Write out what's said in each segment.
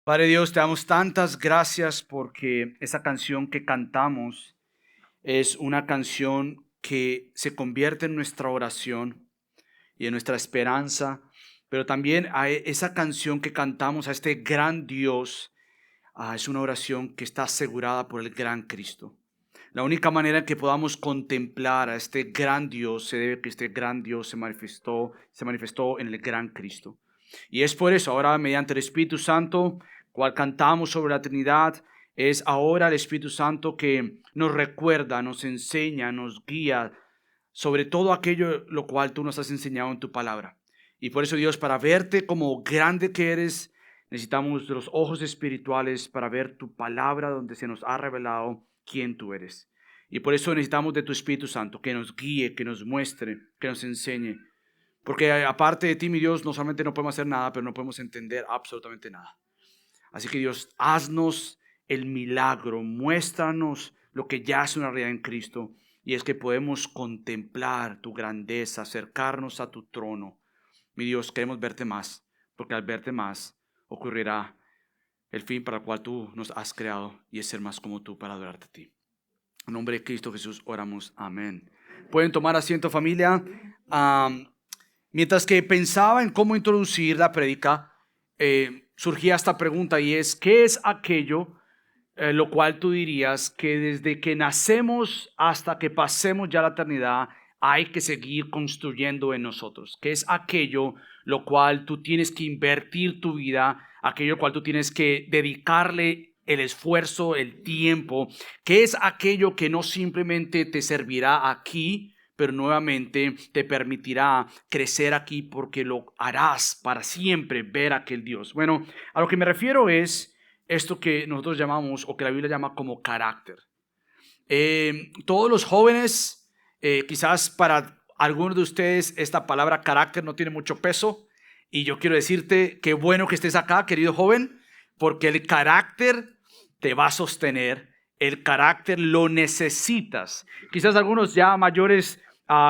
Padre Dios, te damos tantas gracias porque esa canción que cantamos es una canción que se convierte en nuestra oración y en nuestra esperanza, pero también a esa canción que cantamos a este gran Dios, es una oración que está asegurada por el gran Cristo. La única manera en que podamos contemplar a este gran Dios se debe que este gran Dios se manifestó en el gran Cristo. Y es por eso, ahora mediante el Espíritu Santo, cual cantamos sobre la Trinidad, es ahora el Espíritu Santo que nos recuerda, nos enseña, nos guía sobre todo aquello lo cual tú nos has enseñado en tu palabra. Y por eso, Dios, para verte como grande que eres, necesitamos de los ojos espirituales para ver tu palabra donde se nos ha revelado quién tú eres. Y por eso necesitamos de tu Espíritu Santo, que nos guíe, que nos muestre, que nos enseñe. Porque aparte de ti, mi Dios, no solamente no podemos hacer nada, pero no podemos entender absolutamente nada. Así que Dios, haznos el milagro, muéstranos lo que ya es una realidad en Cristo, y es que podemos contemplar tu grandeza, acercarnos a tu trono. Mi Dios, queremos verte más, porque al verte más ocurrirá el fin para el cual tú nos has creado, y es ser más como tú para adorarte a ti. En nombre de Cristo Jesús oramos. Amén. Pueden tomar asiento, familia. Mientras que pensaba en cómo introducir la prédica, surgía esta pregunta, y es: ¿qué es aquello lo cual tú dirías que desde que nacemos hasta que pasemos ya la eternidad hay que seguir construyendo en nosotros? ¿Qué es aquello lo cual tú tienes que invertir tu vida, aquello cual tú tienes que dedicarle el esfuerzo, el tiempo? ¿Qué es aquello que no simplemente te servirá aquí, pero nuevamente te permitirá crecer aquí, porque lo harás para siempre ver a aquel Dios? Bueno, a lo que me refiero es esto que nosotros llamamos, o que la Biblia llama, como carácter. Todos los jóvenes, quizás para algunos de ustedes esta palabra carácter no tiene mucho peso, y yo quiero decirte qué bueno que estés acá, querido joven, porque el carácter te va a sostener, el carácter lo necesitas. Quizás algunos ya mayores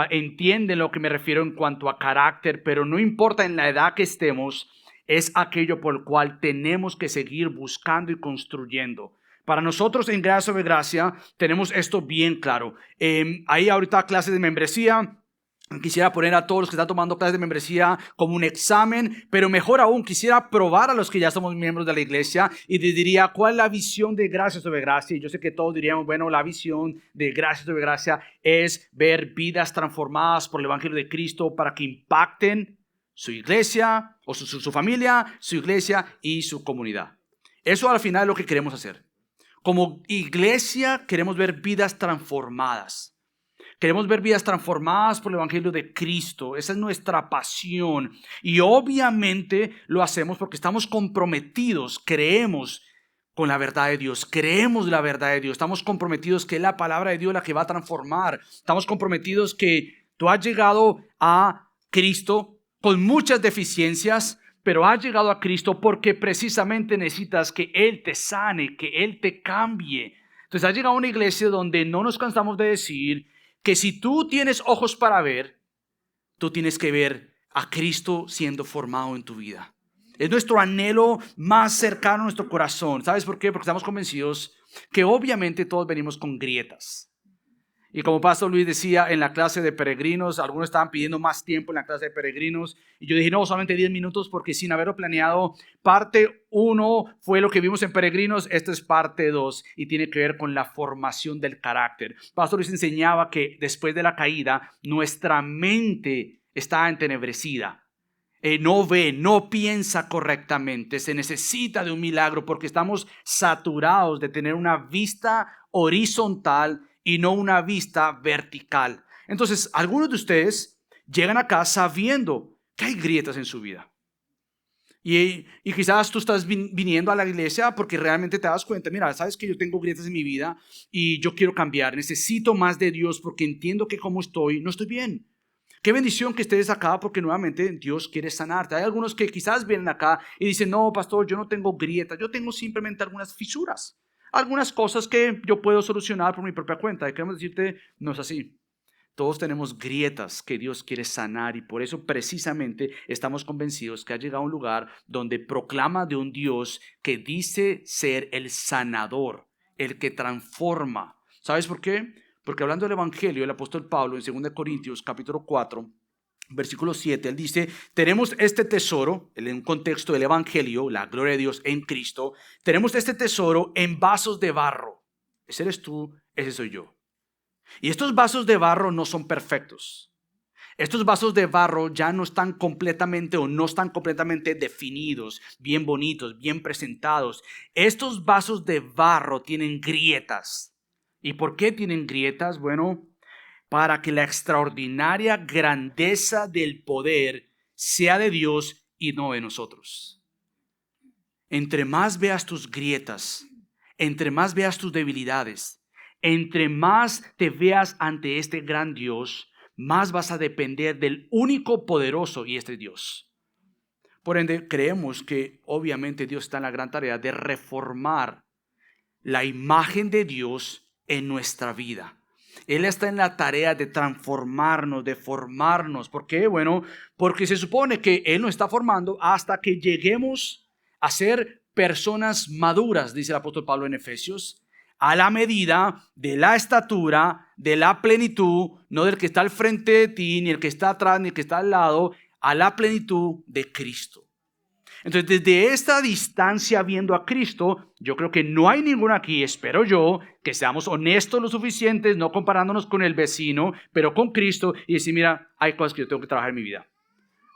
entienden lo que me refiero en cuanto a carácter, pero no importa en la edad que estemos, es aquello por el cual tenemos que seguir buscando y construyendo. Para nosotros en Gracia sobre Gracia tenemos esto bien claro. Hay ahorita clases de membresía. Quisiera poner a todos los que están tomando clases de membresía como un examen, pero mejor aún, quisiera probar a los que ya somos miembros de la iglesia, y les diría: ¿cuál es la visión de Gracia sobre Gracia? Y yo sé que todos diríamos: bueno, la visión de Gracia sobre Gracia es ver vidas transformadas por el Evangelio de Cristo para que impacten su iglesia, o su familia, su iglesia y su comunidad. Eso al final es lo que queremos hacer. Como iglesia queremos ver vidas transformadas. Queremos ver vidas transformadas por el Evangelio de Cristo. Esa es nuestra pasión. Y obviamente lo hacemos porque estamos comprometidos, creemos con la verdad de Dios, creemos la verdad de Dios. Estamos comprometidos que es la palabra de Dios la que va a transformar. Estamos comprometidos que tú has llegado a Cristo con muchas deficiencias, pero has llegado a Cristo porque precisamente necesitas que Él te sane, que Él te cambie. Entonces has llegado a una iglesia donde no nos cansamos de decir que si tú tienes ojos para ver, tú tienes que ver a Cristo siendo formado en tu vida. Es nuestro anhelo más cercano a nuestro corazón. ¿Sabes por qué? Porque estamos convencidos que obviamente todos venimos con grietas. Y como Pastor Luis decía en la clase de peregrinos, algunos estaban pidiendo más tiempo en la clase de peregrinos, y yo dije: no, solamente 10 minutos, porque sin haberlo planeado, parte 1 fue lo que vimos en peregrinos, esta es parte 2 y tiene que ver con la formación del carácter. Pastor Luis enseñaba que después de la caída, nuestra mente está entenebrecida. No ve, no piensa correctamente, se necesita de un milagro porque estamos saturados de tener una vista horizontal y no una vista vertical. Entonces, algunos de ustedes llegan acá sabiendo que hay grietas en su vida. Y quizás tú estás viniendo a la iglesia porque realmente te das cuenta: mira, sabes que yo tengo grietas en mi vida y yo quiero cambiar, necesito más de Dios porque entiendo que como estoy, no estoy bien. Qué bendición que estés acá, porque nuevamente Dios quiere sanarte. Hay algunos que quizás vienen acá y dicen: no, pastor, yo no tengo grietas, yo tengo simplemente algunas fisuras, algunas cosas que yo puedo solucionar por mi propia cuenta. Y queremos decirte: no es así. Todos tenemos grietas que Dios quiere sanar y por eso precisamente estamos convencidos que ha llegado a un lugar donde proclama de un Dios que dice ser el sanador, el que transforma. ¿Sabes por qué? Porque hablando del Evangelio, el apóstol Pablo en 2 Corintios capítulo 4, versículo 7, él dice, tenemos este tesoro, en un contexto del Evangelio, la gloria de Dios en Cristo, tenemos este tesoro en vasos de barro. Ese eres tú, ese soy yo. Y estos vasos de barro no son perfectos. Estos vasos de barro ya no están completamente o no están completamente definidos, bien bonitos, bien presentados. Estos vasos de barro tienen grietas. ¿Y por qué tienen grietas? Bueno, para que la extraordinaria grandeza del poder sea de Dios y no de nosotros. Entre más veas tus grietas, entre más veas tus debilidades, entre más te veas ante este gran Dios, más vas a depender del único poderoso y este Dios. Por ende, creemos que obviamente Dios está en la gran tarea de reformar la imagen de Dios en nuestra vida. Él está en la tarea de transformarnos, de formarnos. ¿Por qué? Bueno, porque se supone que Él nos está formando hasta que lleguemos a ser personas maduras, dice el apóstol Pablo en Efesios, a la medida de la estatura, de la plenitud, no del que está al frente de ti, ni el que está atrás, ni el que está al lado, a la plenitud de Cristo. Entonces, desde esta distancia viendo a Cristo, yo creo que no hay ninguno aquí, espero yo, que seamos honestos lo suficientes, no comparándonos con el vecino, pero con Cristo y decir, mira, hay cosas que yo tengo que trabajar en mi vida.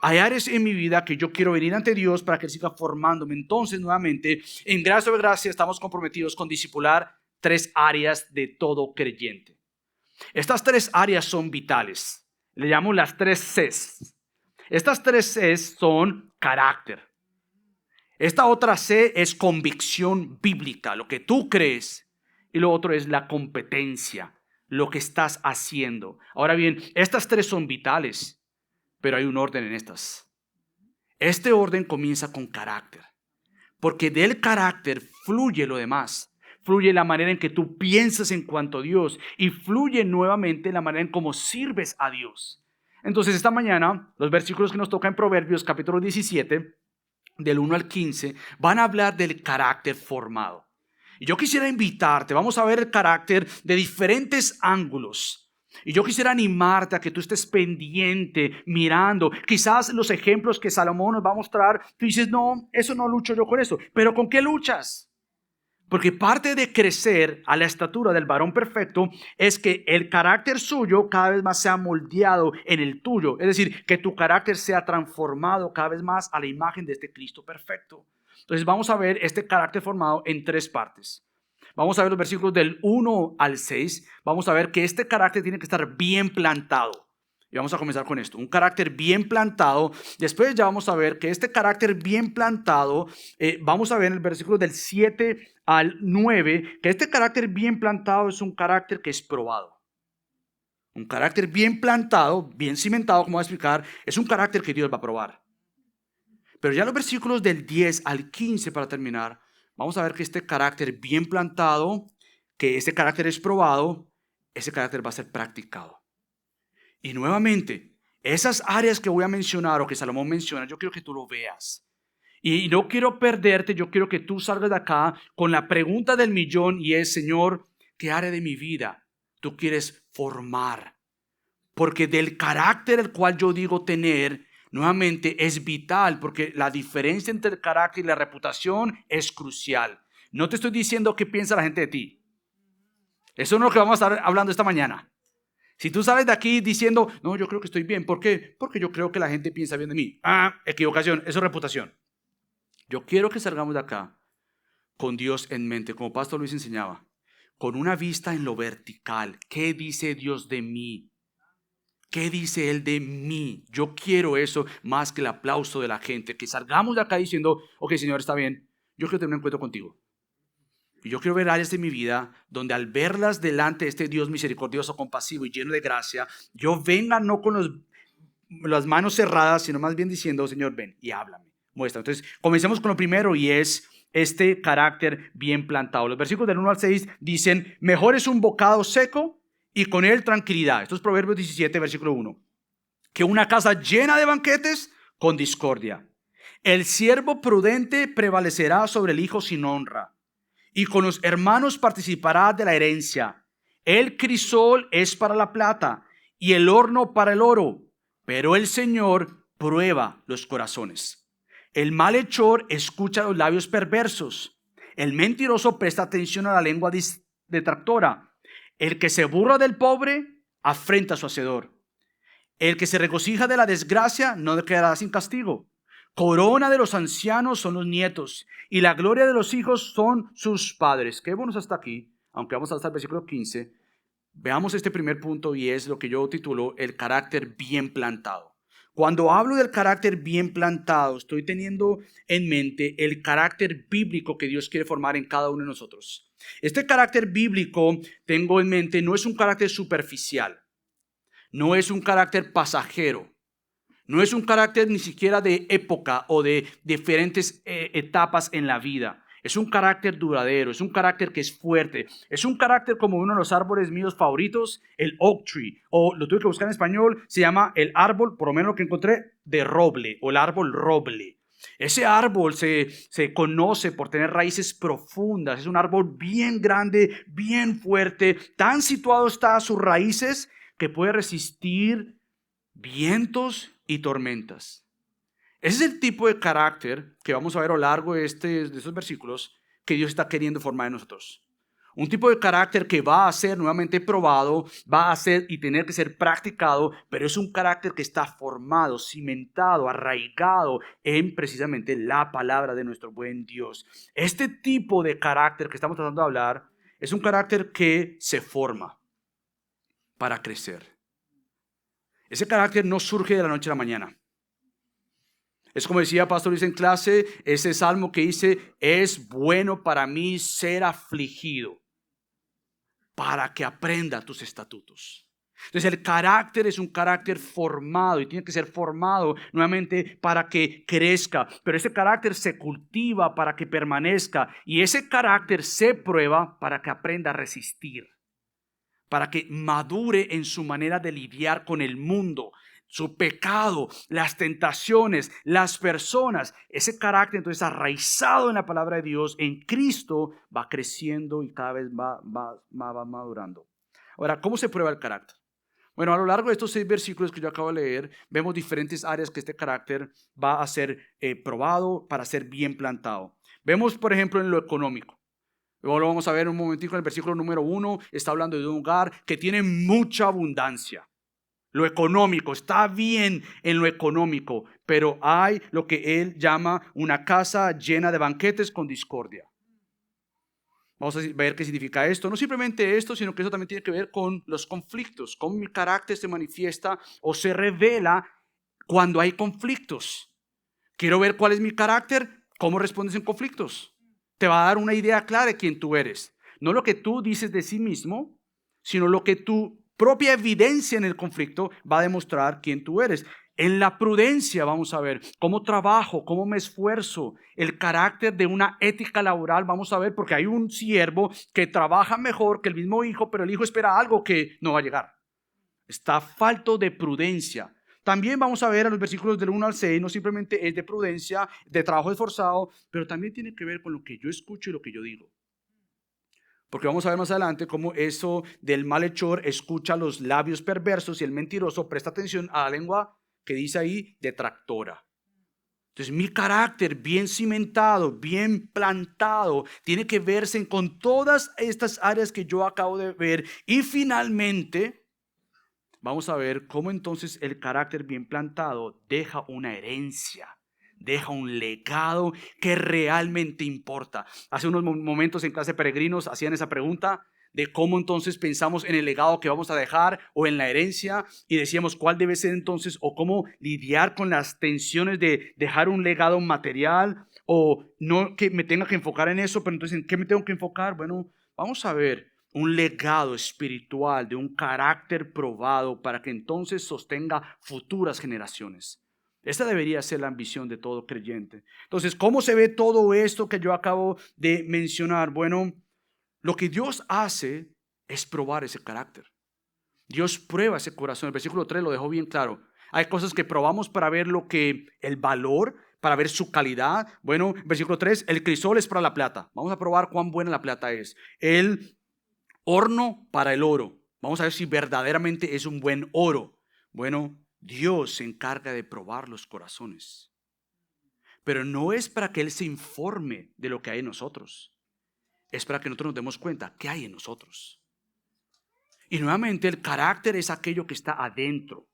Hay áreas en mi vida que yo quiero venir ante Dios para que Él siga formándome. Entonces, nuevamente, en Gracia sobre Gracia estamos comprometidos con discipular 3 áreas de todo creyente. Estas 3 áreas son vitales. Le llamo las 3 Cs. Estas 3 Cs son carácter. Esta otra C es convicción bíblica, lo que tú crees. Y lo otro es la competencia, lo que estás haciendo. Ahora bien, estas 3 son vitales, pero hay un orden en estas. Este orden comienza con carácter, porque del carácter fluye lo demás. Fluye la manera en que tú piensas en cuanto a Dios y fluye nuevamente la manera en cómo sirves a Dios. Entonces esta mañana, los versículos que nos tocan en Proverbios capítulo 17, del 1 al 15, van a hablar del carácter formado. Y yo quisiera invitarte, vamos a ver el carácter de diferentes ángulos. Y yo quisiera animarte a que tú estés pendiente, mirando. Quizás los ejemplos que Salomón nos va a mostrar, tú dices, no, eso no lucho yo con eso. ¿Pero con qué luchas? Porque parte de crecer a la estatura del varón perfecto es que el carácter suyo cada vez más sea moldeado en el tuyo. Es decir, que tu carácter sea transformado cada vez más a la imagen de este Cristo perfecto. Entonces vamos a ver este carácter formado en 3 partes. Vamos a ver los versículos del 1 al 6. Vamos a ver que este carácter tiene que estar bien plantado. Y vamos a comenzar con esto, un carácter bien plantado. Después ya vamos a ver que este carácter bien plantado, vamos a ver en el versículo del 7 al 9, que este carácter bien plantado es un carácter que es probado. Un carácter bien plantado, bien cimentado, como voy a explicar, es un carácter que Dios va a probar. Pero ya los versículos del 10 al 15 para terminar, vamos a ver que este carácter bien plantado, que este carácter es probado, ese carácter va a ser practicado. Y nuevamente, esas áreas que voy a mencionar o que Salomón menciona, yo quiero que tú lo veas. Y no quiero perderte, yo quiero que tú salgas de acá con la pregunta del millón y es, Señor, ¿qué área de mi vida tú quieres formar? Porque del carácter el cual yo digo tener, nuevamente es vital, porque la diferencia entre el carácter y la reputación es crucial. No te estoy diciendo qué piensa la gente de ti. Eso no es lo que vamos a estar hablando esta mañana. Si tú sales de aquí diciendo, no, yo creo que estoy bien. ¿Por qué? Porque yo creo que la gente piensa bien de mí. Equivocación, eso es reputación. Yo quiero que salgamos de acá con Dios en mente, como Pastor Luis enseñaba, con una vista en lo vertical. ¿Qué dice Dios de mí? ¿Qué dice Él de mí? Yo quiero eso más que el aplauso de la gente. Que salgamos de acá diciendo, ok, Señor, está bien, yo quiero tener un encuentro contigo. Y yo quiero ver áreas de mi vida donde al verlas delante de este Dios misericordioso, compasivo y lleno de gracia, yo venga no con las manos cerradas, sino más bien diciendo, Señor, ven y háblame, muestra. Entonces, comencemos con lo primero y es este carácter bien plantado. Los versículos del 1 al 6 dicen, mejor es un bocado seco y con él tranquilidad. Esto es Proverbios 17, versículo 1. Que una casa llena de banquetes con discordia. El siervo prudente prevalecerá sobre el hijo sin honra, y con los hermanos participará de la herencia. El crisol es para la plata y el horno para el oro, pero el Señor prueba los corazones. El malhechor escucha los labios perversos. El mentiroso presta atención a la lengua detractora. El que se burla del pobre afrenta a su hacedor. El que se regocija de la desgracia no quedará sin castigo. Corona de los ancianos son los nietos, y la gloria de los hijos son sus padres. Quedémonos hasta aquí, aunque vamos hasta el versículo 15. Veamos este primer punto, y es lo que yo titulo el carácter bien plantado. Cuando hablo del carácter bien plantado, estoy teniendo en mente el carácter bíblico que Dios quiere formar en cada uno de nosotros. Este carácter bíblico, tengo en mente, no es un carácter superficial, no es un carácter pasajero. No es un carácter ni siquiera de época o de diferentes etapas en la vida. Es un carácter duradero, es un carácter que es fuerte. Es un carácter como uno de los árboles míos favoritos, el oak tree. O lo tuve que buscar en español, se llama el árbol, por lo menos lo que encontré, de roble o el árbol roble. Ese árbol se conoce por tener raíces profundas. Es un árbol bien grande, bien fuerte. Tan situado está a sus raíces que puede resistir vientos y tormentas. Ese es el tipo de carácter que vamos a ver a lo largo de estos versículos que Dios está queriendo formar en nosotros. Un tipo de carácter que va a ser nuevamente probado, va a ser y tener que ser practicado, pero es un carácter que está formado, cimentado, arraigado en precisamente la palabra de nuestro buen Dios. Este tipo de carácter que estamos tratando de hablar es un carácter que se forma para crecer. Ese carácter no surge de la noche a la mañana. Es como decía Pastor Luis en clase, ese salmo que dice, es bueno para mí ser afligido, para que aprenda tus estatutos. Entonces el carácter es un carácter formado y tiene que ser formado nuevamente para que crezca. Pero ese carácter se cultiva para que permanezca y ese carácter se prueba para que aprenda a resistir, para que madure en su manera de lidiar con el mundo, su pecado, las tentaciones, las personas. Ese carácter entonces arraizado en la palabra de Dios, en Cristo, va creciendo y cada vez va madurando. Ahora, ¿cómo se prueba el carácter? Bueno, a lo largo de estos 6 versículos que yo acabo de leer, vemos diferentes áreas que este carácter va a ser probado para ser bien plantado. Vemos, por ejemplo, en lo económico. Luego lo vamos a ver un momentico en el versículo número 1. Está hablando de un hogar que tiene mucha abundancia. Lo económico, está bien en lo económico, pero hay lo que él llama una casa llena de banquetes con discordia. Vamos a ver qué significa esto. No simplemente esto, sino que eso también tiene que ver con los conflictos. Cómo mi carácter se manifiesta o se revela cuando hay conflictos. Quiero ver cuál es mi carácter, cómo respondes en conflictos. Te va a dar una idea clara de quién tú eres. No lo que tú dices de sí mismo, sino lo que tu propia evidencia en el conflicto va a demostrar quién tú eres. En la prudencia vamos a ver cómo trabajo, cómo me esfuerzo, el carácter de una ética laboral vamos a ver, porque hay un siervo que trabaja mejor que el mismo hijo, pero el hijo espera algo que no va a llegar. Está falto de prudencia. También vamos a ver a los versículos del 1 al 6, no simplemente es de prudencia, de trabajo esforzado, pero también tiene que ver con lo que yo escucho y lo que yo digo. Porque vamos a ver más adelante cómo eso del malhechor escucha los labios perversos y el mentiroso presta atención a la lengua que dice ahí detractora. Entonces mi carácter bien cimentado, bien plantado, tiene que verse con todas estas áreas que yo acabo de ver. Y finalmente vamos a ver cómo entonces el carácter bien plantado deja una herencia, deja un legado que realmente importa. Hace unos momentos en clase de peregrinos hacían esa pregunta de cómo entonces pensamos en el legado que vamos a dejar o en la herencia y decíamos cuál debe ser entonces o cómo lidiar con las tensiones de dejar un legado material o no que me tenga que enfocar en eso, pero entonces ¿en qué me tengo que enfocar? Bueno, vamos a ver un legado espiritual de un carácter probado para que entonces sostenga futuras generaciones. Esta debería ser la ambición de todo creyente. Entonces, ¿cómo se ve todo esto que yo acabo de mencionar? Bueno, lo que Dios hace es probar ese carácter. Dios prueba ese corazón. El versículo 3 lo dejó bien claro. Hay cosas que probamos para ver el valor, para ver su calidad. Bueno, versículo 3, el crisol es para la plata. Vamos a probar cuán buena la plata es. El horno para el oro. Vamos a ver si verdaderamente es un buen oro. Bueno, Dios se encarga de probar los corazones. Pero no es para que Él se informe de lo que hay en nosotros. Es para que nosotros nos demos cuenta qué hay en nosotros. Y nuevamente el carácter es aquello que está adentro.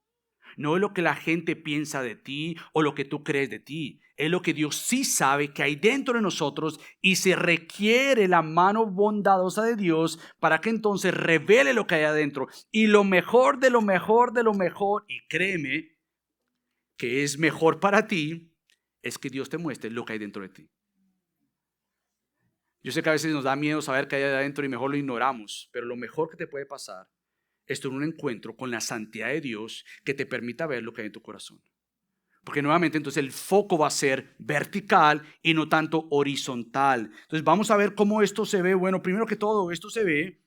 No es lo que la gente piensa de ti o lo que tú crees de ti. Es lo que Dios sí sabe que hay dentro de nosotros y se requiere la mano bondadosa de Dios para que entonces revele lo que hay adentro. Y lo mejor de lo mejor de lo mejor, y créeme que es mejor para ti, es que Dios te muestre lo que hay dentro de ti. Yo sé que a veces nos da miedo saber qué hay adentro y mejor lo ignoramos, pero lo mejor que te puede pasar es tener un encuentro con la santidad de Dios que te permita ver lo que hay en tu corazón. Porque nuevamente entonces el foco va a ser vertical y no tanto horizontal. Entonces vamos a ver cómo esto se ve. Bueno, primero que todo, esto se ve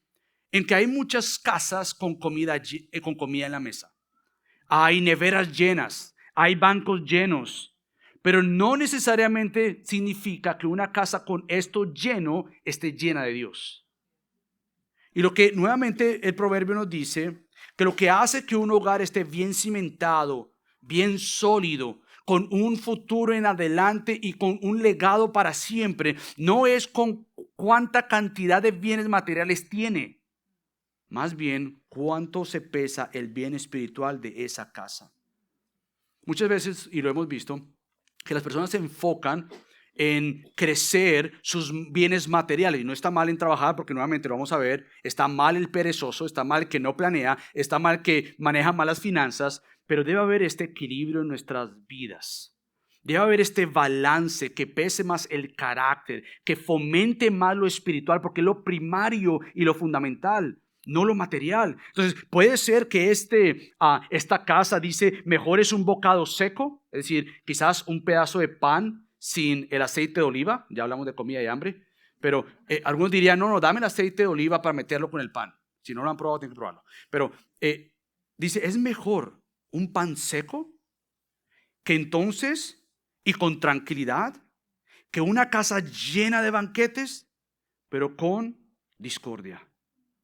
en que hay muchas casas con comida en la mesa. Hay neveras llenas, hay bancos llenos. Pero no necesariamente significa que una casa con esto lleno esté llena de Dios. Y lo que nuevamente el proverbio nos dice, que lo que hace que un hogar esté bien cimentado, bien sólido, con un futuro en adelante y con un legado para siempre, no es con cuánta cantidad de bienes materiales tiene, más bien cuánto se pesa el bien espiritual de esa casa. Muchas veces, y lo hemos visto, que las personas se enfocan en crecer sus bienes materiales. Y no está mal en trabajar, porque nuevamente lo vamos a ver, está mal el perezoso, está mal el que no planea, está mal que maneja malas finanzas, pero debe haber este equilibrio en nuestras vidas. Debe haber este balance que pese más el carácter, que fomente más lo espiritual, porque es lo primario y lo fundamental, no lo material. Entonces, puede ser que esta casa dice, mejor es un bocado seco, es decir, quizás un pedazo de pan sin el aceite de oliva. Ya hablamos de comida y hambre, pero algunos dirían, no, dame el aceite de oliva para meterlo con el pan. Si no lo han probado, tienen que probarlo. Pero dice, es mejor un pan seco que entonces, y con tranquilidad, que una casa llena de banquetes, pero con discordia,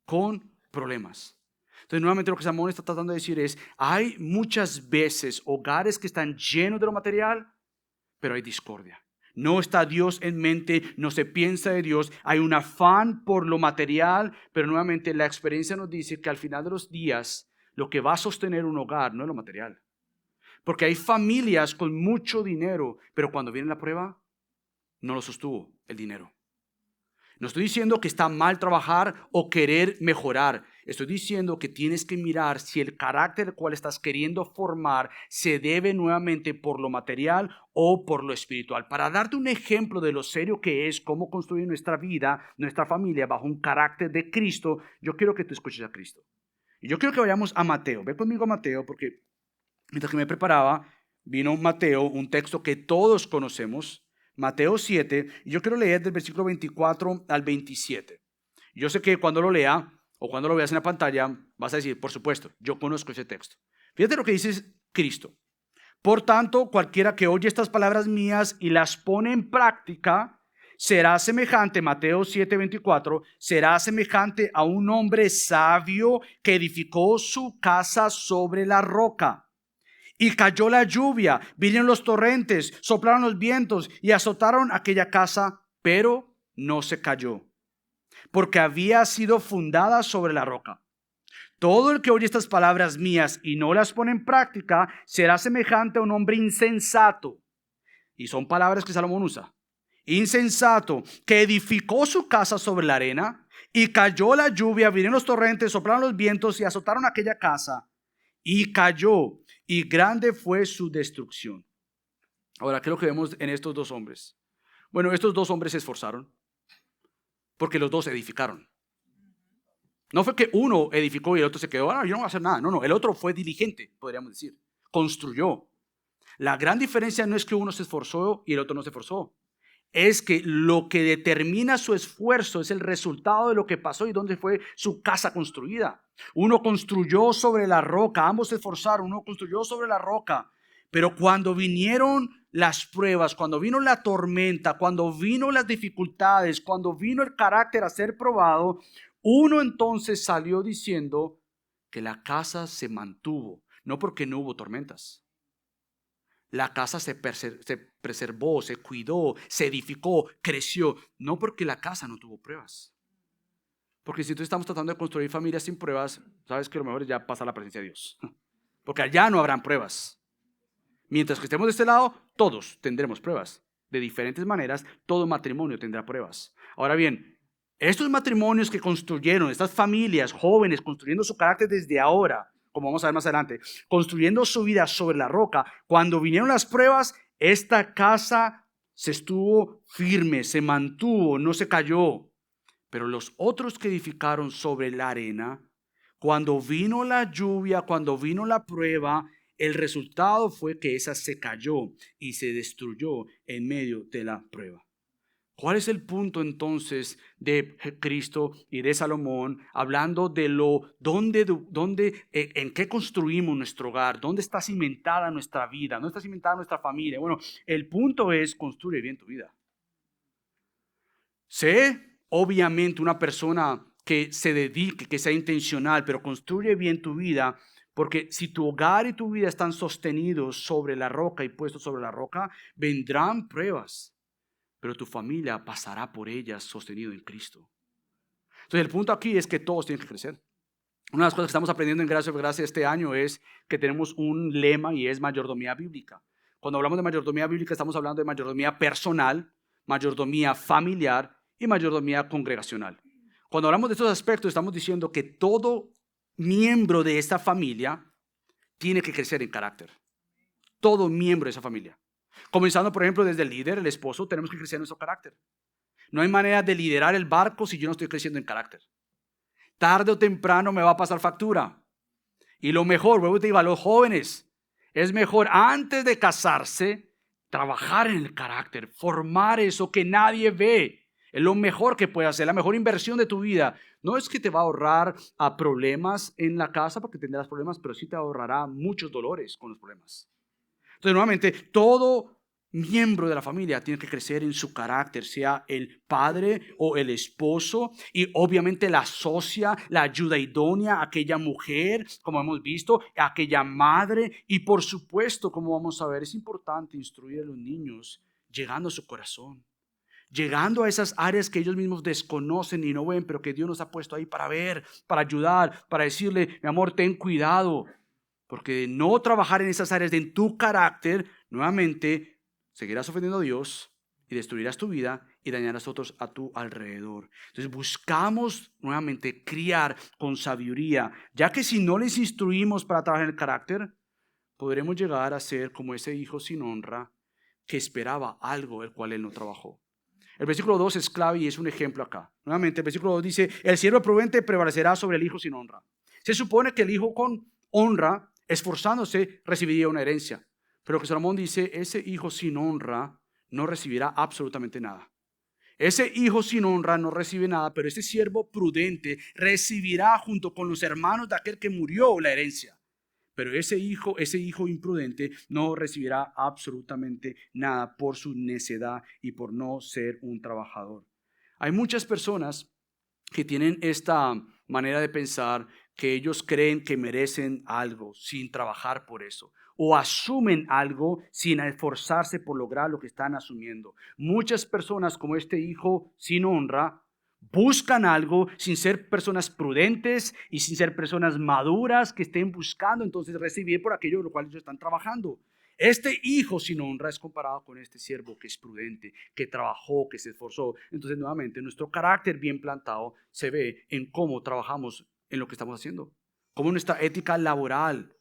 con problemas. Entonces, nuevamente lo que Salomón está tratando de decir es, hay muchas veces hogares que están llenos de lo material, pero hay discordia. No está Dios en mente, no se piensa de Dios, hay un afán por lo material, pero nuevamente la experiencia nos dice que al final de los días, lo que va a sostener un hogar no es lo material. Porque hay familias con mucho dinero, pero cuando viene la prueba, no lo sostuvo el dinero. No estoy diciendo que está mal trabajar o querer mejorar. Estoy diciendo que tienes que mirar si el carácter del cual estás queriendo formar se debe nuevamente por lo material o por lo espiritual. Para darte un ejemplo de lo serio que es cómo construir nuestra vida, nuestra familia bajo un carácter de Cristo, yo quiero que tú escuches a Cristo. Y yo quiero que vayamos a Mateo. Ve conmigo a Mateo porque mientras que me preparaba, vino Mateo, un texto que todos conocemos. Mateo 7, y yo quiero leer del versículo 24 al 27. Yo sé que cuando lo lea o cuando lo veas en la pantalla vas a decir, por supuesto, yo conozco ese texto. Fíjate lo que dice Cristo. Por tanto, cualquiera que oye estas palabras mías y las pone en práctica, será semejante, Mateo 7:24, será semejante a un hombre sabio que edificó su casa sobre la roca. Y cayó la lluvia, vinieron los torrentes, soplaron los vientos y azotaron aquella casa, pero no se cayó, porque había sido fundada sobre la roca. Todo el que oye estas palabras mías y no las pone en práctica será semejante a un hombre insensato. Y son palabras que Salomón usa. Insensato, que edificó su casa sobre la arena y cayó la lluvia, vinieron los torrentes, soplaron los vientos y azotaron aquella casa y cayó. Y grande fue su destrucción. Ahora, ¿qué es lo que vemos en estos dos hombres? Bueno, estos dos hombres se esforzaron porque los dos edificaron. No fue que uno edificó y el otro se quedó, yo no voy a hacer nada. No, el otro fue diligente, podríamos decir. Construyó. La gran diferencia no es que uno se esforzó y el otro no se esforzó. es que lo que determina su esfuerzo es el resultado de lo que pasó y dónde fue su casa construida. Uno construyó sobre la roca, ambos se esforzaron, uno construyó sobre la roca, pero cuando vinieron las pruebas, cuando vino la tormenta, cuando vino las dificultades, cuando vino el carácter a ser probado, uno entonces salió diciendo que la casa se mantuvo, no porque no hubo tormentas. La casa se preservó, se cuidó, se edificó, creció, no porque la casa no tuvo pruebas. Porque si tú estamos tratando de construir familias sin pruebas, sabes que lo mejor es ya pasar a la presencia de Dios. Porque allá no habrán pruebas. Mientras que estemos de este lado, todos tendremos pruebas. De diferentes maneras, todo matrimonio tendrá pruebas. Ahora bien, estos matrimonios que construyeron, estas familias jóvenes construyendo su carácter desde ahora, como vamos a ver más adelante, construyendo su vida sobre la roca, cuando vinieron las pruebas, esta casa se estuvo firme, se mantuvo, no se cayó. Pero los otros que edificaron sobre la arena, cuando vino la lluvia, cuando vino la prueba, el resultado fue que esa se cayó y se destruyó en medio de la prueba. ¿Cuál es el punto entonces de Cristo y de Salomón hablando de en qué construimos nuestro hogar? ¿Dónde está cimentada nuestra vida? ¿Dónde está cimentada nuestra familia? Bueno, el punto es construir bien tu vida. Sé, obviamente, una persona que se dedique, que sea intencional, pero construye bien tu vida, porque si tu hogar y tu vida están sostenidos sobre la roca y puestos sobre la roca, vendrán pruebas, pero tu familia pasará por ellas sostenido en Cristo. Entonces el punto aquí es que todos tienen que crecer. Una de las cosas que estamos aprendiendo en Gracia por Gracia este año es que tenemos un lema y es mayordomía bíblica. Cuando hablamos de mayordomía bíblica estamos hablando de mayordomía personal, mayordomía familiar y mayordomía congregacional. Cuando hablamos de estos aspectos estamos diciendo que todo miembro de esta familia tiene que crecer en carácter. Todo miembro de esa familia. Comenzando, por ejemplo, desde el líder, el esposo, tenemos que crecer en nuestro carácter. No hay manera de liderar el barco si yo no estoy creciendo en carácter. Tarde o temprano me va a pasar factura. Y lo mejor, vuelvo y te digo a los jóvenes, es mejor antes de casarse, trabajar en el carácter, formar eso que nadie ve. Es lo mejor que puedes hacer, la mejor inversión de tu vida. No es que te va a ahorrar a problemas en la casa, porque tendrás problemas, pero sí te ahorrará muchos dolores con los problemas. Entonces, nuevamente, todo miembro de la familia tiene que crecer en su carácter, sea el padre o el esposo, y obviamente la socia, la ayuda idónea, aquella mujer, como hemos visto, aquella madre, y por supuesto, como vamos a ver, es importante instruir a los niños llegando a su corazón, llegando a esas áreas que ellos mismos desconocen y no ven, pero que Dios nos ha puesto ahí para ver, para ayudar, para decirle, mi amor, ten cuidado. Porque de no trabajar en esas áreas en tu carácter, nuevamente seguirás ofendiendo a Dios y destruirás tu vida y dañarás a otros a tu alrededor. Entonces buscamos nuevamente criar con sabiduría, ya que si no les instruimos para trabajar en el carácter, podremos llegar a ser como ese hijo sin honra que esperaba algo el cual él no trabajó. El versículo 2 es clave y es un ejemplo acá. Nuevamente el versículo 2 dice, el siervo prudente prevalecerá sobre el hijo sin honra. Se supone que el hijo con honra, esforzándose, recibiría una herencia. Pero que Salomón dice, ese hijo sin honra no recibirá absolutamente nada. Ese hijo sin honra no recibe nada, pero ese siervo prudente recibirá junto con los hermanos de aquel que murió la herencia. Pero ese hijo imprudente no recibirá absolutamente nada por su necedad y por no ser un trabajador. Hay muchas personas que tienen esta manera de pensar que ellos creen que merecen algo sin trabajar por eso, o asumen algo sin esforzarse por lograr lo que están asumiendo. Muchas personas como este hijo sin honra buscan algo sin ser personas prudentes y sin ser personas maduras que estén buscando entonces recibir por aquello por lo cual ellos están trabajando. Este hijo sin honra es comparado con este siervo que es prudente, que trabajó, que se esforzó. Entonces nuevamente nuestro carácter bien plantado se ve en cómo trabajamos en lo que estamos haciendo, cómo nuestra ética laboral,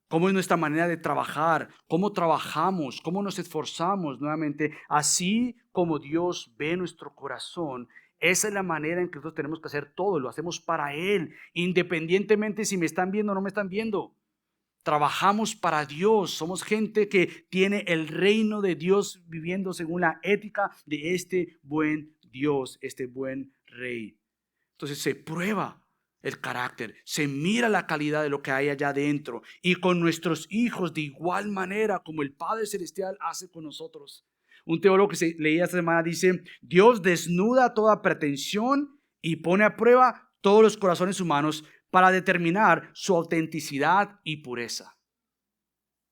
cómo es nuestra manera de trabajar, cómo trabajamos, cómo nos esforzamos nuevamente, así como Dios ve nuestro corazón. Esa es la manera en que nosotros tenemos que hacer todo, lo hacemos para Él, independientemente si me están viendo o no me están viendo. trabajamos para Dios, somos gente que tiene el reino de Dios viviendo según la ética de este buen Dios, este buen Rey. Entonces se prueba el carácter, se mira la calidad de lo que hay allá adentro, y con nuestros hijos de igual manera como el Padre Celestial hace con nosotros. Un teólogo que leía esta semana dice: Dios desnuda toda pretensión y pone a prueba todos los corazones humanos para determinar su autenticidad y pureza.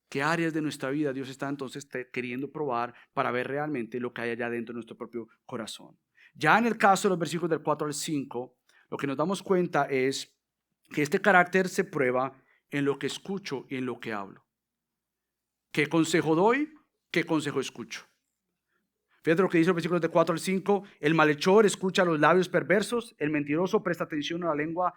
¿Qué áreas de nuestra vida Dios está entonces queriendo probar para ver realmente lo que hay allá dentro de nuestro propio corazón? Ya en el caso de los versículos del 4 al 5, lo que nos damos cuenta es que este carácter se prueba en lo que escucho y en lo que hablo. ¿Qué consejo doy? ¿Qué consejo escucho? Fíjate lo que dice los versículos de 4 al 5. El malhechor escucha los labios perversos, el mentiroso presta atención a la lengua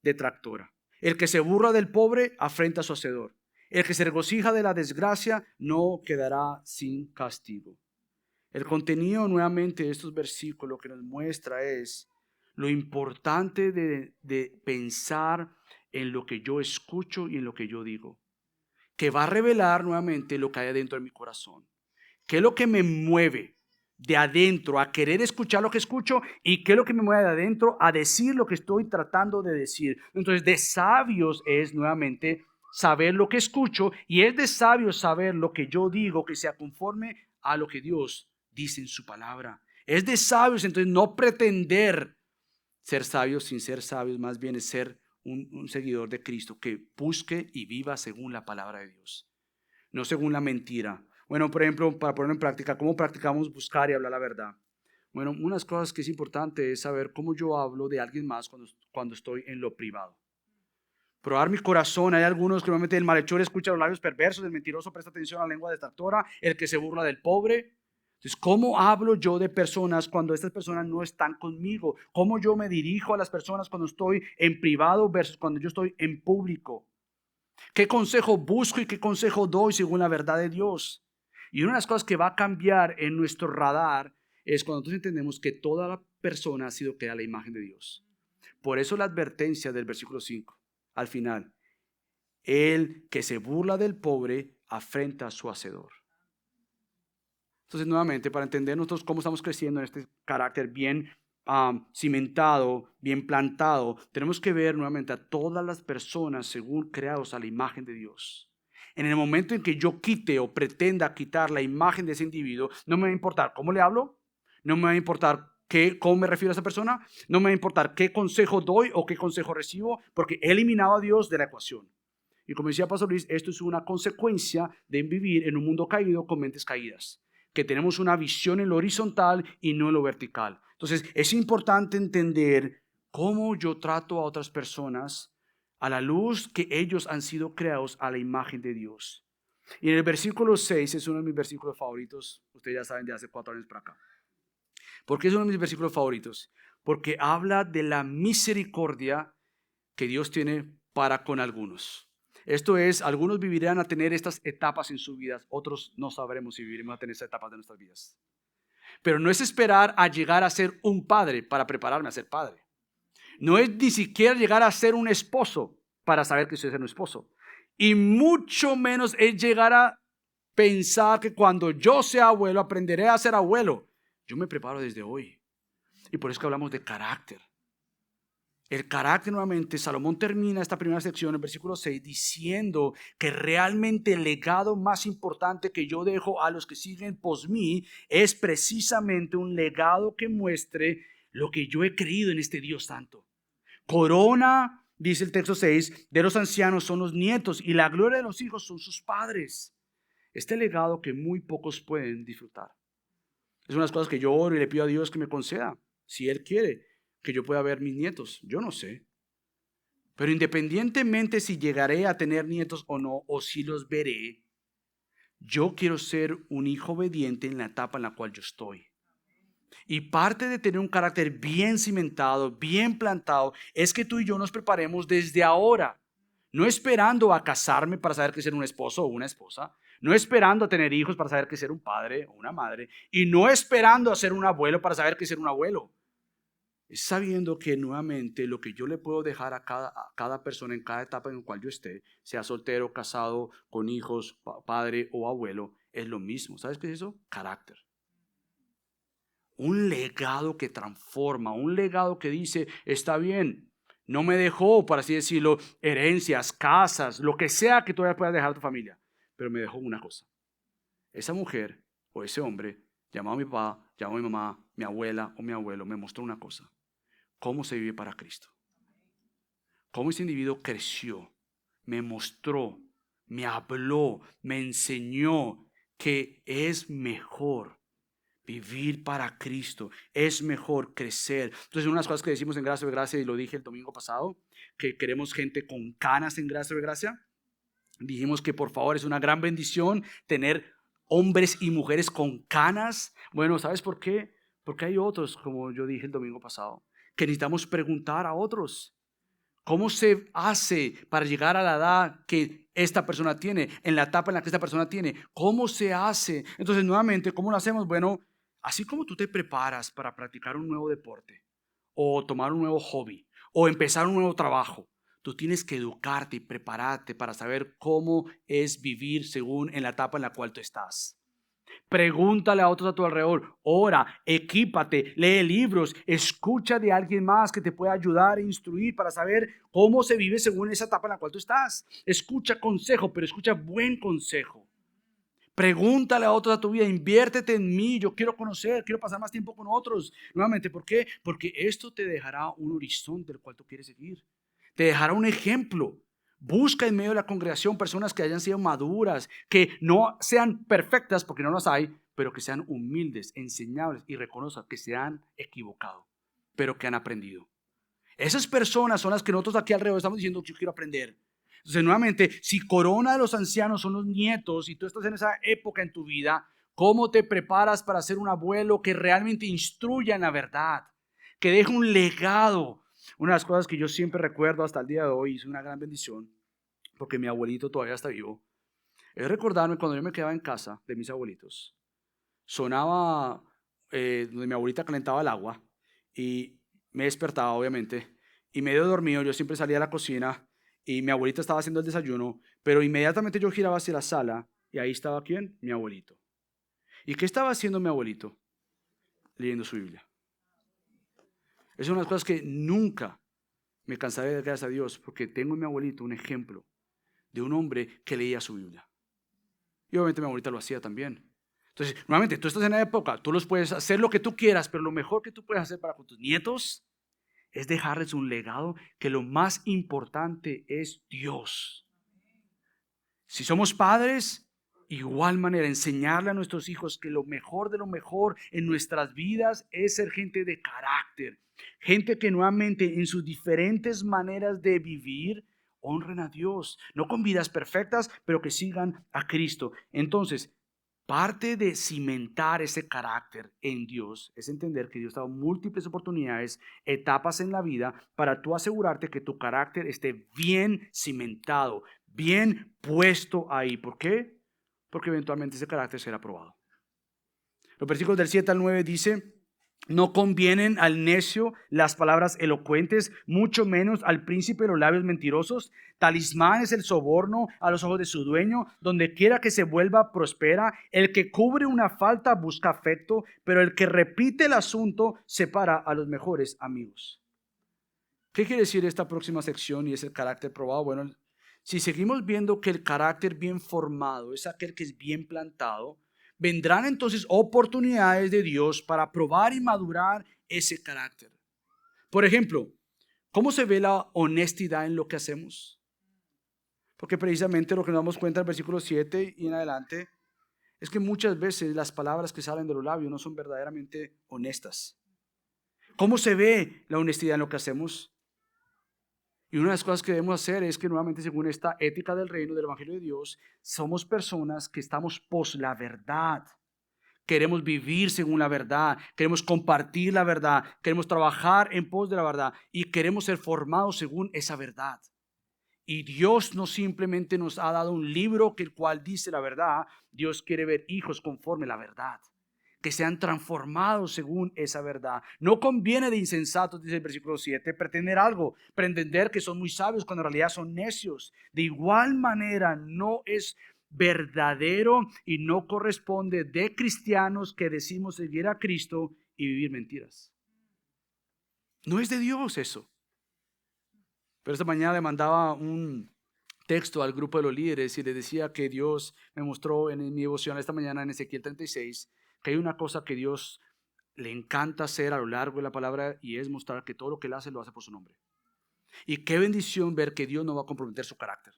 detractora. El que se burla del pobre afrenta a su hacedor. El que se regocija de la desgracia no quedará sin castigo. El contenido nuevamente de estos versículos que nos muestra es lo importante de pensar en lo que yo escucho y en lo que yo digo, que va a revelar nuevamente lo que hay adentro de mi corazón. ¿Qué es lo que me mueve de adentro a querer escuchar lo que escucho, y qué es lo que me mueve de adentro a decir lo que estoy tratando de decir? Entonces, de sabios es nuevamente saber lo que escucho, y es de sabios saber lo que yo digo que sea conforme a lo que Dios dice en su palabra. Es de sabios entonces no pretender ser sabios sin ser sabios, más bien es ser un seguidor de Cristo que busque y viva según la palabra de Dios, no según la mentira. Bueno, por ejemplo, para ponerlo en práctica, ¿cómo practicamos buscar y hablar la verdad? Bueno, unas cosas que es importante es saber cómo yo hablo de alguien más cuando estoy en lo privado. Probar mi corazón. Hay algunos que normalmente el malhechor escucha los labios perversos, el mentiroso presta atención a la lengua detractora, el que se burla del pobre. Entonces, ¿cómo hablo yo de personas cuando estas personas no están conmigo? ¿Cómo yo me dirijo a las personas cuando estoy en privado versus cuando yo estoy en público? ¿Qué consejo busco y qué consejo doy según la verdad de Dios? Y una de las cosas que va a cambiar en nuestro radar es cuando nosotros entendemos que toda la persona ha sido creada a la imagen de Dios. Por eso la advertencia del versículo 5, al final: el que se burla del pobre afrenta a su hacedor. Entonces, nuevamente, para entender nosotros cómo estamos creciendo en este carácter bien cimentado, bien plantado, tenemos que ver nuevamente a todas las personas según creados a la imagen de Dios. En el momento en que yo quite o pretenda quitar la imagen de ese individuo, no me va a importar cómo le hablo, no me va a importar cómo me refiero a esa persona, no me va a importar qué consejo doy o qué consejo recibo, porque he eliminado a Dios de la ecuación. Y como decía Pastor Luis, esto es una consecuencia de vivir en un mundo caído con mentes caídas, que tenemos una visión en lo horizontal y no en lo vertical. Entonces, es importante entender cómo yo trato a otras personas a la luz que ellos han sido creados a la imagen de Dios. Y en el versículo 6 es uno de mis versículos favoritos, ustedes ya saben, de hace 4 años para acá. ¿Por qué es uno de mis versículos favoritos? Porque habla de la misericordia que Dios tiene para con algunos. Esto es, algunos vivirán a tener estas etapas en sus vidas, otros no sabremos si viviremos a tener estas etapas de nuestras vidas. Pero no es esperar a llegar a ser un padre para prepararme a ser padre. No es ni siquiera llegar a ser un esposo para saber que soy ser un esposo. Y mucho menos es llegar a pensar que cuando yo sea abuelo aprenderé a ser abuelo. Yo me preparo desde hoy. Y por eso que hablamos de carácter. El carácter, nuevamente, Salomón termina esta primera sección, el versículo 6, diciendo que realmente el legado más importante que yo dejo a los que siguen pos mí es precisamente un legado que muestre lo que yo he creído en este Dios santo. Corona, dice el texto 6, de los ancianos son los nietos y la gloria de los hijos son sus padres. Este legado que muy pocos pueden disfrutar. Es una de las cosas que yo oro y le pido a Dios que me conceda, si Él quiere, que yo pueda ver mis nietos. Yo no sé. Pero independientemente si llegaré a tener nietos o no, o si los veré, yo quiero ser un hijo obediente en la etapa en la cual yo estoy. Y parte de tener un carácter bien cimentado, bien plantado, es que tú y yo nos preparemos desde ahora. No esperando a casarme para saber qué es ser un esposo o una esposa. No esperando a tener hijos para saber qué es ser un padre o una madre. Y no esperando a ser un abuelo para saber qué es ser un abuelo. Es sabiendo que nuevamente lo que yo le puedo dejar a cada persona en cada etapa en la cual yo esté, sea soltero, casado, con hijos, padre o abuelo, es lo mismo. ¿Sabes qué es eso? Carácter. Un legado que transforma, un legado que dice, está bien, no me dejó, por así decirlo, herencias, casas, lo que sea que todavía puedas dejar a tu familia, pero me dejó una cosa. Esa mujer o ese hombre llamó a mi papá, llamó a mi mamá, mi abuela o mi abuelo, me mostró una cosa. Cómo se vive para Cristo. Cómo ese individuo creció, me mostró, me habló, me enseñó que es mejor vivir para Cristo, es mejor crecer. Entonces, una de las cosas que decimos en Gracia de Gracia, y lo dije el domingo pasado, que queremos gente con canas en Gracia de Gracia. Dijimos que por favor es una gran bendición tener hombres y mujeres con canas. Bueno, ¿sabes por qué? Porque hay otros, como yo dije el domingo pasado, que necesitamos preguntar a otros. ¿Cómo se hace para llegar a la edad que esta persona tiene, en la etapa en la que esta persona tiene? ¿Cómo se hace? Entonces, nuevamente, ¿cómo lo hacemos? Bueno, así como tú te preparas para practicar un nuevo deporte, o tomar un nuevo hobby, o empezar un nuevo trabajo, tú tienes que educarte y prepararte para saber cómo es vivir según en la etapa en la cual tú estás. Pregúntale a otros a tu alrededor, ora, equípate, lee libros, escucha de alguien más que te pueda ayudar e instruir para saber cómo se vive según esa etapa en la cual tú estás. Escucha consejo, pero escucha buen consejo. Pregúntale a otros a tu vida, inviértete en mí, yo quiero conocer, quiero pasar más tiempo con otros. Nuevamente, ¿por qué? Porque esto te dejará un horizonte del cual tú quieres seguir. Te dejará un ejemplo. Busca en medio de la congregación personas que hayan sido maduras, que no sean perfectas porque no las hay, pero que sean humildes, enseñables y reconozcan que se han equivocado, pero que han aprendido. Esas personas son las que nosotros aquí alrededor estamos diciendo, yo quiero aprender. Entonces, nuevamente, si corona de los ancianos son los nietos y tú estás en esa época en tu vida, ¿cómo te preparas para ser un abuelo que realmente instruya en la verdad, que deje un legado? Una de las cosas que yo siempre recuerdo hasta el día de hoy, es una gran bendición, porque mi abuelito todavía está vivo, es recordarme cuando yo me quedaba en casa de mis abuelitos, sonaba donde mi abuelita calentaba el agua y me despertaba obviamente y medio dormido yo siempre salía a la cocina y mi abuelita estaba haciendo el desayuno, pero inmediatamente yo giraba hacia la sala y ahí estaba ¿quién? Mi abuelito. ¿Y qué estaba haciendo mi abuelito? Leyendo su Biblia. Es una de las cosas que nunca me cansaré de dar gracias a Dios, porque tengo en mi abuelito un ejemplo de un hombre que leía su Biblia. Y obviamente mi abuelita lo hacía también. Entonces, nuevamente, tú estás en la época, tú los puedes hacer lo que tú quieras, pero lo mejor que tú puedes hacer para con tus nietos es dejarles un legado que lo más importante es Dios. Si somos padres, igual manera, enseñarle a nuestros hijos que lo mejor de lo mejor en nuestras vidas es ser gente de carácter, gente que nuevamente en sus diferentes maneras de vivir honren a Dios, no con vidas perfectas, pero que sigan a Cristo. Entonces, parte de cimentar ese carácter en Dios es entender que Dios te da múltiples oportunidades, etapas en la vida para tú asegurarte que tu carácter esté bien cimentado, bien puesto ahí. ¿Por qué? Porque eventualmente ese carácter será probado. Los versículos del 7 al 9 dice: no convienen al necio las palabras elocuentes, mucho menos al príncipe los labios mentirosos. Talismán es el soborno a los ojos de su dueño. Donde quiera que se vuelva, prospera. El que cubre una falta busca afecto, pero el que repite el asunto separa a los mejores amigos. ¿Qué quiere decir esta próxima sección y es el carácter probado? Bueno, si seguimos viendo que el carácter bien formado es aquel que es bien plantado, vendrán entonces oportunidades de Dios para probar y madurar ese carácter. Por ejemplo, ¿cómo se ve la honestidad en lo que hacemos? Porque precisamente lo que nos damos cuenta en el versículo 7 y en adelante es que muchas veces las palabras que salen de los labios no son verdaderamente honestas. ¿Cómo se ve la honestidad en lo que hacemos? Y una de las cosas que debemos hacer es que nuevamente, según esta ética del reino, del evangelio de Dios, somos personas que estamos pos la verdad. Queremos vivir según la verdad, queremos compartir la verdad, queremos trabajar en pos de la verdad y queremos ser formados según esa verdad. Y Dios no simplemente nos ha dado un libro que el cual dice la verdad, Dios quiere ver hijos conforme a la verdad. que sean transformados según esa verdad. No conviene de insensatos, dice el versículo 7, pretender algo, pretender que son muy sabios cuando en realidad son necios. De igual manera, no es verdadero y no corresponde de cristianos que decimos seguir a Cristo y vivir mentiras. No es de Dios eso. Pero esta mañana le mandaba un texto al grupo de los líderes y les decía que Dios me mostró en mi devoción esta mañana en Ezequiel 36 que hay una cosa que Dios le encanta hacer a lo largo de la palabra y es mostrar que todo lo que Él hace lo hace por su nombre. Y qué bendición ver que Dios no va a comprometer su carácter.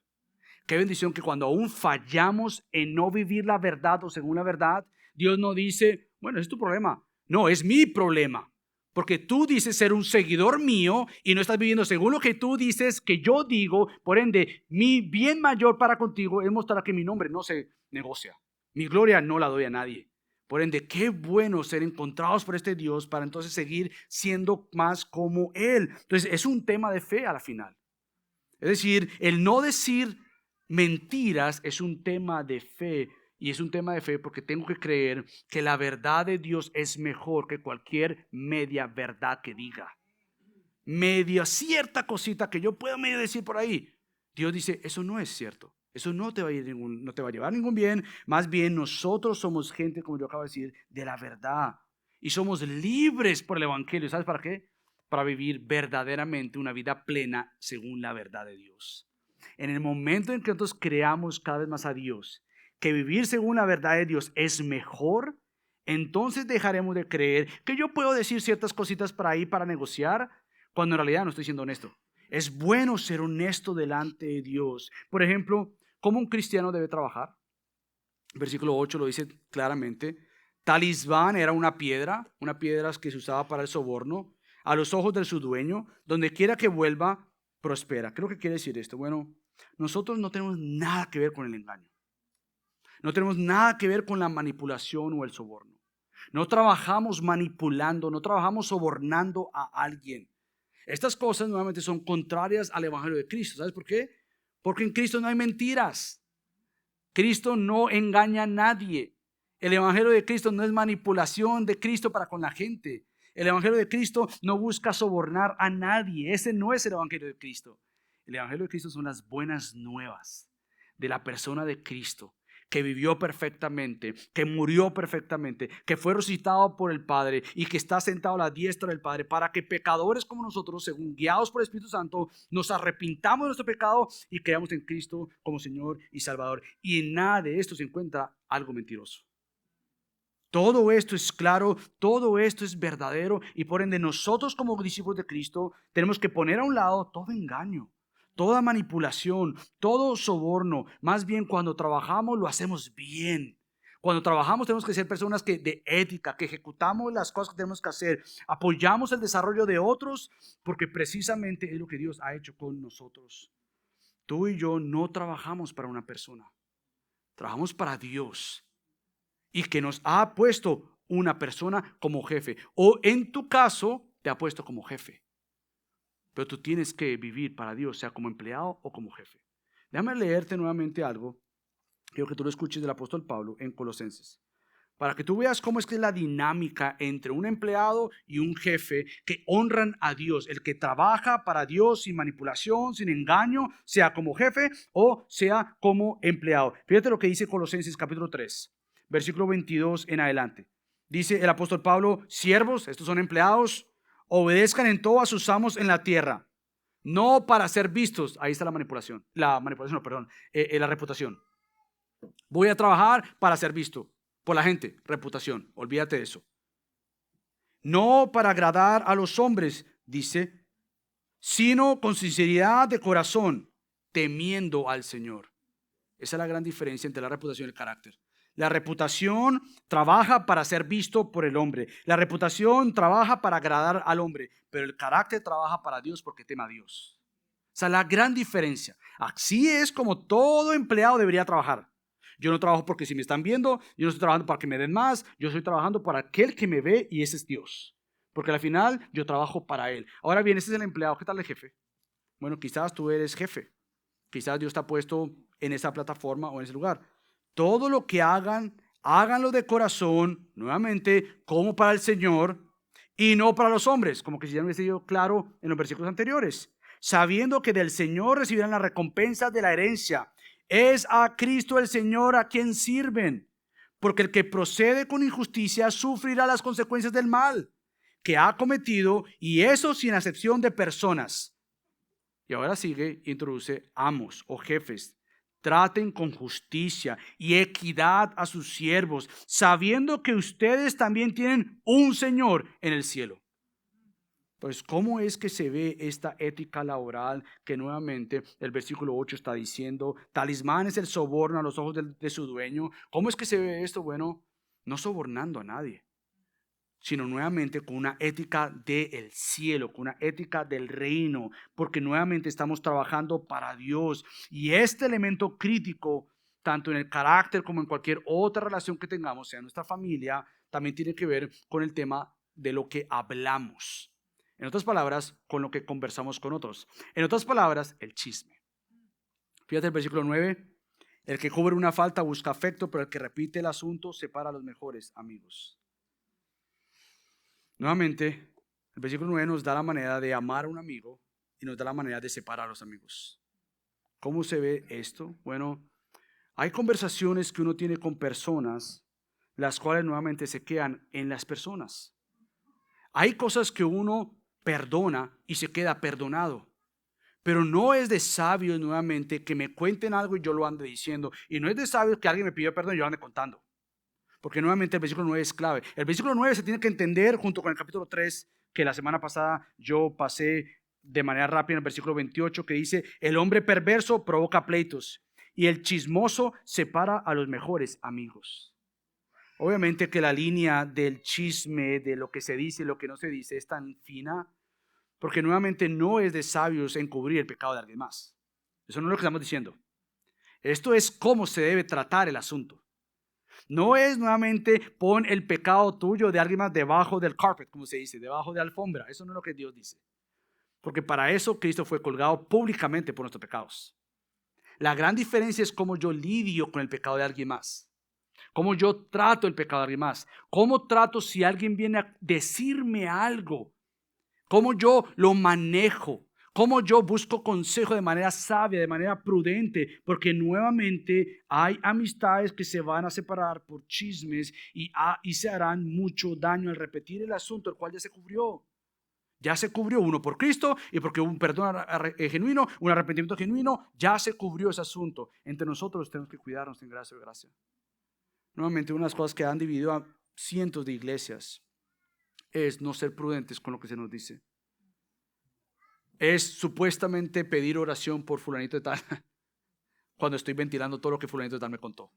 Qué bendición que cuando aún fallamos en no vivir la verdad o según la verdad, Dios no dice, bueno, es tu problema. No, es mi problema. Porque tú dices ser un seguidor mío y no estás viviendo según lo que tú dices que yo digo. Por ende, mi bien mayor para contigo es mostrar que mi nombre no se negocia. Mi gloria no la doy a nadie. Por ende, qué bueno ser encontrados por este Dios para entonces seguir siendo más como Él. Entonces, es un tema de fe a la final. Es decir, el no decir mentiras es un tema de fe. Y es un tema de fe porque tengo que creer que la verdad de Dios es mejor que cualquier media verdad que diga. Media cierta cosita que yo puedo medio decir por ahí. Dios dice, eso no es cierto. Eso no te va a llevar ningún bien. Más bien nosotros somos gente, como yo acabo de decir, de la verdad. Y somos libres por el Evangelio. ¿Sabes para qué? Para vivir verdaderamente una vida plena según la verdad de Dios. En el momento en que nosotros creamos cada vez más a Dios, que vivir según la verdad de Dios es mejor, entonces dejaremos de creer que yo puedo decir ciertas cositas para ahí para negociar, cuando en realidad no estoy siendo honesto. Es bueno ser honesto delante de Dios. Por ejemplo, ¿cómo un cristiano debe trabajar? Versículo 8 lo dice claramente. Talismán era una piedra que se usaba para el soborno, a los ojos de su dueño, donde quiera que vuelva, prospera. Creo que quiere decir esto. Bueno, nosotros no tenemos nada que ver con el engaño. No tenemos nada que ver con la manipulación o el soborno. No trabajamos manipulando, no trabajamos sobornando a alguien. Estas cosas nuevamente son contrarias al Evangelio de Cristo. ¿Sabes por qué? Porque en Cristo no hay mentiras. Cristo no engaña a nadie. El Evangelio de Cristo no es manipulación de Cristo para con la gente. El Evangelio de Cristo no busca sobornar a nadie. Ese no es el Evangelio de Cristo. El Evangelio de Cristo son las buenas nuevas de la persona de Cristo, que vivió perfectamente, que murió perfectamente, que fue resucitado por el Padre y que está sentado a la diestra del Padre para que pecadores como nosotros, según guiados por el Espíritu Santo, nos arrepintamos de nuestro pecado y creamos en Cristo como Señor y Salvador. Y en nada de esto se encuentra algo mentiroso. Todo esto es claro, todo esto es verdadero y por ende nosotros como discípulos de Cristo tenemos que poner a un lado todo engaño, toda manipulación, todo soborno. Más bien cuando trabajamos lo hacemos bien. Cuando trabajamos tenemos que ser personas de ética, que ejecutamos las cosas que tenemos que hacer, apoyamos el desarrollo de otros porque precisamente es lo que Dios ha hecho con nosotros. Tú y yo no trabajamos para una persona, trabajamos para Dios. Y que nos ha puesto una persona como jefe. O en tu caso, te ha puesto como jefe. Pero tú tienes que vivir para Dios, sea como empleado o como jefe. Déjame leerte nuevamente algo. Quiero que tú lo escuches del apóstol Pablo en Colosenses. Para que tú veas cómo es que es la dinámica entre un empleado y un jefe que honran a Dios. El que trabaja para Dios sin manipulación, sin engaño, sea como jefe o sea como empleado. Fíjate lo que dice Colosenses capítulo 3. Versículo 22 en adelante. Dice el apóstol Pablo, siervos, estos son empleados, obedezcan en todo a sus amos en la tierra, no para ser vistos. Ahí está la reputación. Voy a trabajar para ser visto por la gente, reputación, olvídate de eso. No para agradar a los hombres, dice, sino con sinceridad de corazón, temiendo al Señor. Esa es la gran diferencia entre la reputación y el carácter. La reputación trabaja para ser visto por el hombre. La reputación trabaja para agradar al hombre. Pero el carácter trabaja para Dios porque teme a Dios. Esa es la gran diferencia. Así es como todo empleado debería trabajar. Yo no trabajo porque si me están viendo, yo no estoy trabajando para que me den más. Yo estoy trabajando para aquel que me ve y ese es Dios. Porque al final yo trabajo para Él. Ahora bien, ese es el empleado. ¿Qué tal el jefe? Bueno, quizás tú eres jefe. Quizás Dios te ha puesto en esa plataforma o en ese lugar. Todo lo que hagan háganlo de corazón, nuevamente, como para el Señor y no para los hombres, como que si ya no hubiese sido claro en los versículos anteriores, sabiendo que del Señor recibirán la recompensa de la herencia. Es a Cristo el Señor a quien sirven, porque el que procede con injusticia sufrirá las consecuencias del mal que ha cometido, y eso sin acepción de personas. Y ahora sigue, introduce amos o jefes. Traten con justicia y equidad a sus siervos, sabiendo que ustedes también tienen un Señor en el cielo. Entonces, ¿cómo es que se ve esta ética laboral que nuevamente el versículo 8 está diciendo? Talismán es el soborno a los ojos de su dueño. ¿Cómo es que se ve esto? Bueno, no sobornando a nadie, sino nuevamente con una ética del cielo, con una ética del reino, porque nuevamente estamos trabajando para Dios. Y este elemento crítico, tanto en el carácter como en cualquier otra relación que tengamos, sea nuestra familia, también tiene que ver con el tema de lo que hablamos. En otras palabras, con lo que conversamos con otros. En otras palabras, el chisme. Fíjate el versículo 9. El que cubre una falta busca afecto, pero el que repite el asunto separa a los mejores amigos. Nuevamente, el versículo 9 nos da la manera de amar a un amigo y nos da la manera de separar a los amigos. ¿Cómo se ve esto? Bueno, hay conversaciones que uno tiene con personas, las cuales nuevamente se quedan en las personas. Hay cosas que uno perdona y se queda perdonado. Pero no es de sabios nuevamente que me cuenten algo y yo lo ande diciendo. Y no es de sabios que alguien me pidió perdón y yo lo ande contando. Porque nuevamente el versículo 9 es clave. El versículo 9 se tiene que entender junto con el capítulo 3, que la semana pasada yo pasé de manera rápida en el versículo 28, que dice, el hombre perverso provoca pleitos y el chismoso separa a los mejores amigos. Obviamente que la línea del chisme, de lo que se dice y lo que no se dice, es tan fina, porque nuevamente no es de sabios encubrir el pecado de alguien más. Eso no es lo que estamos diciendo. Esto es cómo se debe tratar el asunto. No es nuevamente pon el pecado tuyo de alguien más debajo del carpet, como se dice, debajo de alfombra. Eso no es lo que Dios dice. Porque para eso Cristo fue colgado públicamente por nuestros pecados. La gran diferencia es cómo yo lidio con el pecado de alguien más. Cómo yo trato el pecado de alguien más. Cómo trato si alguien viene a decirme algo. Cómo yo lo manejo. Cómo yo busco consejo de manera sabia, de manera prudente, porque nuevamente hay amistades que se van a separar por chismes y se harán mucho daño al repetir el asunto, el cual ya se cubrió. Ya se cubrió uno por Cristo y porque hubo un perdón genuino, un arrepentimiento genuino, ya se cubrió ese asunto. Entre nosotros tenemos que cuidarnos en gracia y gracia. Nuevamente, una de las cosas que han dividido a cientos de iglesias es no ser prudentes con lo que se nos dice. Es supuestamente pedir oración por fulanito de tal cuando estoy ventilando todo lo que fulanito de tal me contó.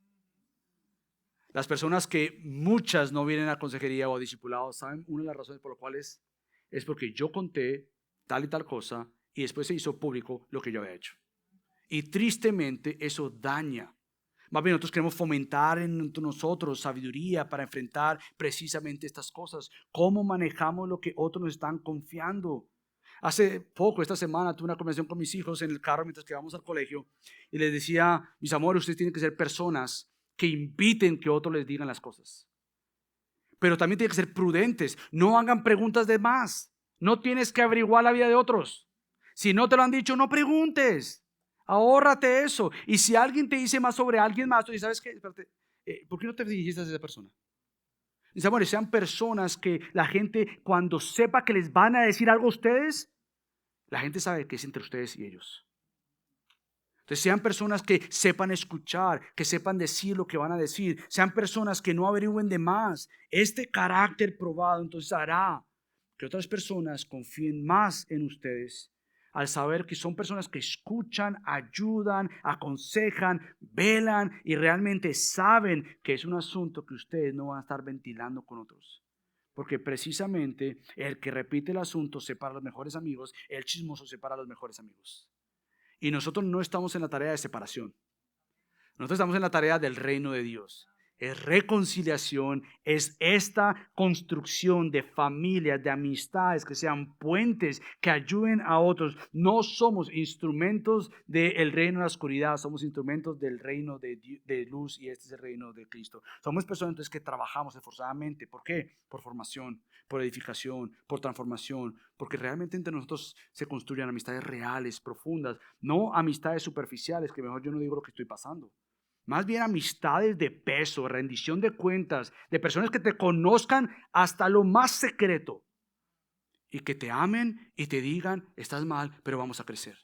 Las personas que muchas no vienen a consejería o a discipulado, ¿saben? Una de las razones por las cuales es porque yo conté tal y tal cosa y después se hizo público lo que yo había hecho. Y tristemente eso daña. Más bien nosotros queremos fomentar en nosotros sabiduría para enfrentar precisamente estas cosas. ¿Cómo manejamos lo que otros nos están confiando? Hace poco, esta semana, tuve una conversación con mis hijos en el carro mientras que íbamos al colegio y les decía, mis amores, ustedes tienen que ser personas que inviten que otros les digan las cosas. Pero también tienen que ser prudentes, no hagan preguntas de más. No tienes que averiguar la vida de otros. Si no te lo han dicho, no preguntes. Ahórrate eso. Y si alguien te dice más sobre alguien más, tú dices, ¿sabes qué? Espérate, ¿por qué no te dirigiste a esa persona? Mis amores, sean personas que la gente cuando sepa que les van a decir algo a ustedes, la gente sabe que es entre ustedes y ellos. Entonces sean personas que sepan escuchar, que sepan decir lo que van a decir. Sean personas que no averigüen de más. Este carácter probado entonces hará que otras personas confíen más en ustedes al saber que son personas que escuchan, ayudan, aconsejan, velan y realmente saben que es un asunto que ustedes no van a estar ventilando con otros. Porque precisamente el que repite el asunto separa a los mejores amigos, el chismoso separa a los mejores amigos. Y nosotros no estamos en la tarea de separación. Nosotros estamos en la tarea del reino de Dios. es reconciliación, es esta construcción de familias, de amistades que sean puentes, que ayuden a otros. No somos instrumentos del reino de la oscuridad, somos instrumentos del reino de luz, y este es el reino de Cristo. Somos personas entonces que trabajamos esforzadamente. ¿Por qué? Por formación, por edificación, por transformación, porque realmente entre nosotros se construyen amistades reales, profundas, no amistades superficiales, que mejor yo no digo lo que estoy pasando. Más bien amistades de peso, rendición de cuentas, de personas que te conozcan hasta lo más secreto y que te amen y te digan, estás mal, pero vamos a crecer.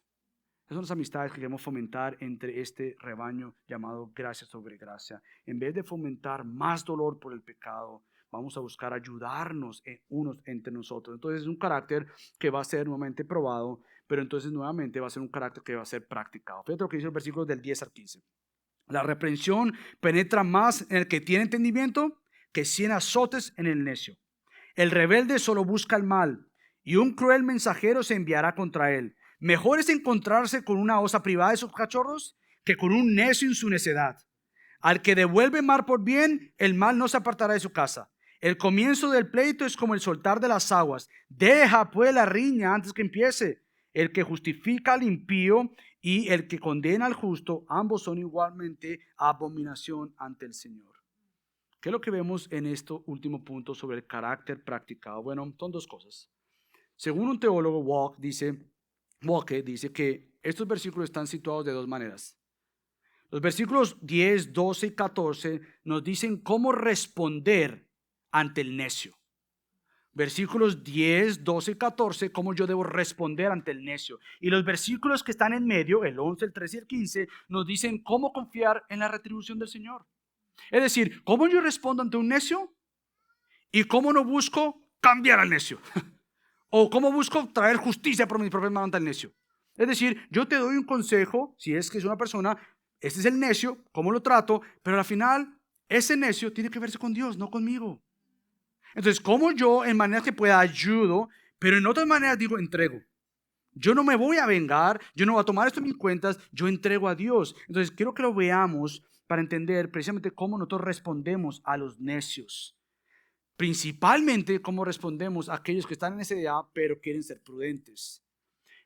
Esas son las amistades que queremos fomentar entre este rebaño llamado gracia sobre gracia. En vez de fomentar más dolor por el pecado, vamos a buscar ayudarnos unos entre nosotros. Entonces es un carácter que va a ser nuevamente probado, pero entonces nuevamente va a ser un carácter que va a ser practicado. Fíjate lo que dice el versículo del 10 al 15. La reprensión penetra más en el que tiene entendimiento que 100 azotes en el necio. El rebelde solo busca el mal, y un cruel mensajero se enviará contra él. Mejor es encontrarse con una osa privada de sus cachorros que con un necio en su necedad. Al que devuelve mal por bien, el mal no se apartará de su casa. El comienzo del pleito es como el soltar de las aguas. Deja pues la riña antes que empiece. El que justifica al impío y el que condena al justo, ambos son igualmente abominación ante el Señor. ¿Qué es lo que vemos en este último punto sobre el carácter practicado? Bueno, son dos cosas. Según un teólogo, Walke dice que estos versículos están situados de dos maneras. Los versículos 10, 12 y 14 nos dicen cómo responder ante el necio. Versículos 10, 12 y 14, cómo yo debo responder ante el necio. Y los versículos que están en medio, el 11, el 13 y el 15, nos dicen cómo confiar en la retribución del Señor. Es decir, cómo yo respondo ante un necio y cómo no busco cambiar al necio. O cómo busco traer justicia por mis propias manos ante el necio. Es decir, yo te doy un consejo, si es que es una persona, este es el necio, cómo lo trato, pero al final ese necio tiene que verse con Dios, no conmigo. Entonces, ¿cómo yo en maneras que pueda ayudo, pero en otras maneras digo entrego? Yo no me voy a vengar, yo no voy a tomar esto en mis cuentas, yo entrego a Dios. Entonces, quiero que lo veamos para entender precisamente cómo nosotros respondemos a los necios. Principalmente cómo respondemos a aquellos que están en necedad, pero quieren ser prudentes.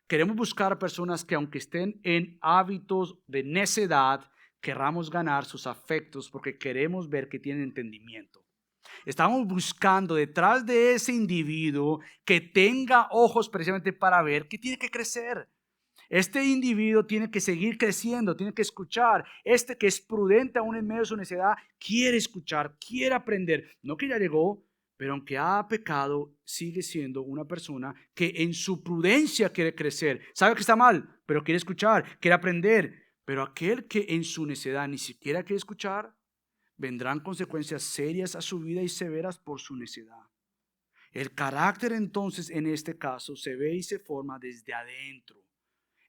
Queremos buscar personas que aunque estén en hábitos de necedad, querramos ganar sus afectos porque queremos ver que tienen entendimiento. Estamos buscando detrás de ese individuo que tenga ojos precisamente para ver que tiene que crecer. Este individuo tiene que seguir creciendo, tiene que escuchar. Este que es prudente aún en medio de su necedad, quiere escuchar, quiere aprender. No que ya llegó, pero aunque ha pecado, sigue siendo una persona que en su prudencia quiere crecer. Sabe que está mal, pero quiere escuchar, quiere aprender. Pero aquel que en su necedad ni siquiera quiere escuchar, vendrán consecuencias serias a su vida y severas por su necedad. El carácter entonces en este caso se ve y se forma desde adentro.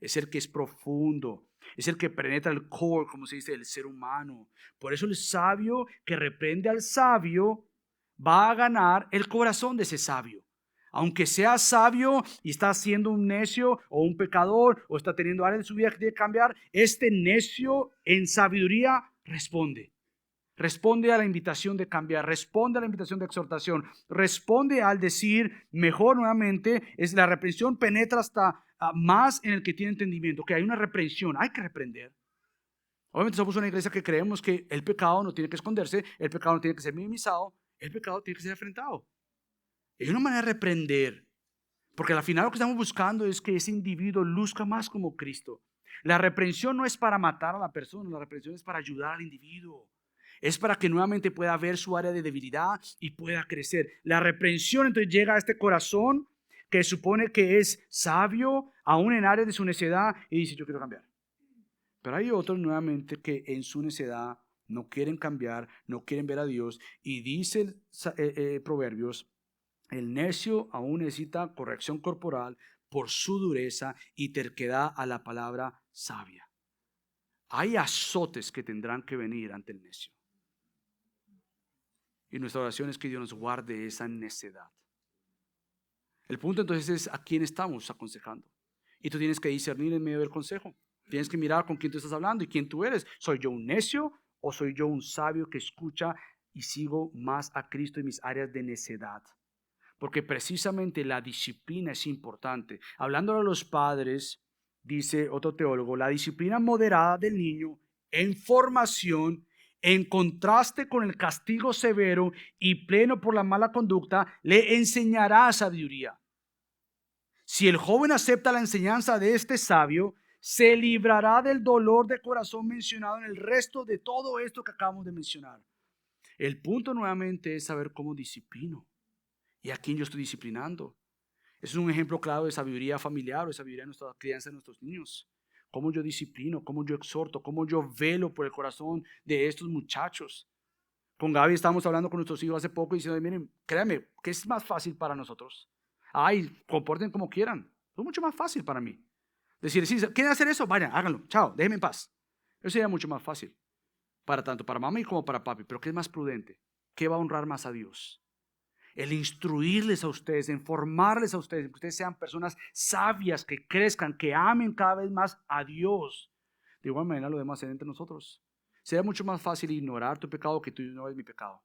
Es el que es profundo, es el que penetra el core, como se dice, del ser humano. Por eso el sabio que reprende al sabio va a ganar el corazón de ese sabio. Aunque sea sabio y está siendo un necio o un pecador o está teniendo áreas en su vida que tiene que cambiar, este necio en sabiduría responde. Responde a la invitación de cambiar, responde a la invitación de exhortación, responde al decir, mejor nuevamente, es la reprensión penetra hasta más en el que tiene entendimiento, que hay una reprensión, hay que reprender. Obviamente somos una iglesia que creemos que el pecado no tiene que esconderse, el pecado no tiene que ser minimizado, el pecado tiene que ser enfrentado. Es una manera de reprender, porque al final lo que estamos buscando es que ese individuo luzca más como Cristo. La reprensión no es para matar a la persona, la reprensión es para ayudar al individuo. Es para que nuevamente pueda ver su área de debilidad y pueda crecer. La reprensión entonces llega a este corazón que supone que es sabio, aún en áreas de su necedad, y dice, yo quiero cambiar. Pero hay otros nuevamente que en su necedad no quieren cambiar, no quieren ver a Dios. Y dice Proverbios, el necio aún necesita corrección corporal por su dureza y terquedad a la palabra sabia. Hay azotes que tendrán que venir ante el necio. Y nuestra oración es que Dios nos guarde esa necedad. El punto entonces es a quién estamos aconsejando. Y tú tienes que discernir en medio del consejo. Tienes que mirar con quién tú estás hablando y quién tú eres. ¿Soy yo un necio ¿O soy yo un sabio que escucha y sigo más a Cristo en mis áreas de necedad? Porque precisamente la disciplina es importante. Hablando a los padres, dice otro teólogo, la disciplina moderada del niño en formación, en contraste con el castigo severo y pleno por la mala conducta, le enseñará sabiduría. Si el joven acepta la enseñanza de este sabio, se librará del dolor de corazón mencionado en el resto de todo esto que acabamos de mencionar. El punto nuevamente es saber cómo disciplino y a quién yo estoy disciplinando. Es un ejemplo claro de sabiduría familiar o de sabiduría de nuestra crianza de nuestros niños. Cómo yo disciplino, cómo yo exhorto, cómo yo velo por el corazón de estos muchachos. Con Gaby estábamos hablando con nuestros hijos hace poco y diciendo, miren, créanme, ¿qué es más fácil para nosotros? Ay, comporten como quieran. Es mucho más fácil para mí. Decir, si quieren hacer eso, vayan, háganlo. Chao, déjenme en paz. Eso sería mucho más fácil. Para tanto para mami como para papi. Pero ¿qué es más prudente? ¿Qué va a honrar más a Dios? El instruirles a ustedes, en formarles a ustedes, que ustedes sean personas sabias, que crezcan, que amen cada vez más a Dios. De igual manera lo debemos hacer entre nosotros. Sería mucho más fácil ignorar tu pecado que tú ignores mi pecado.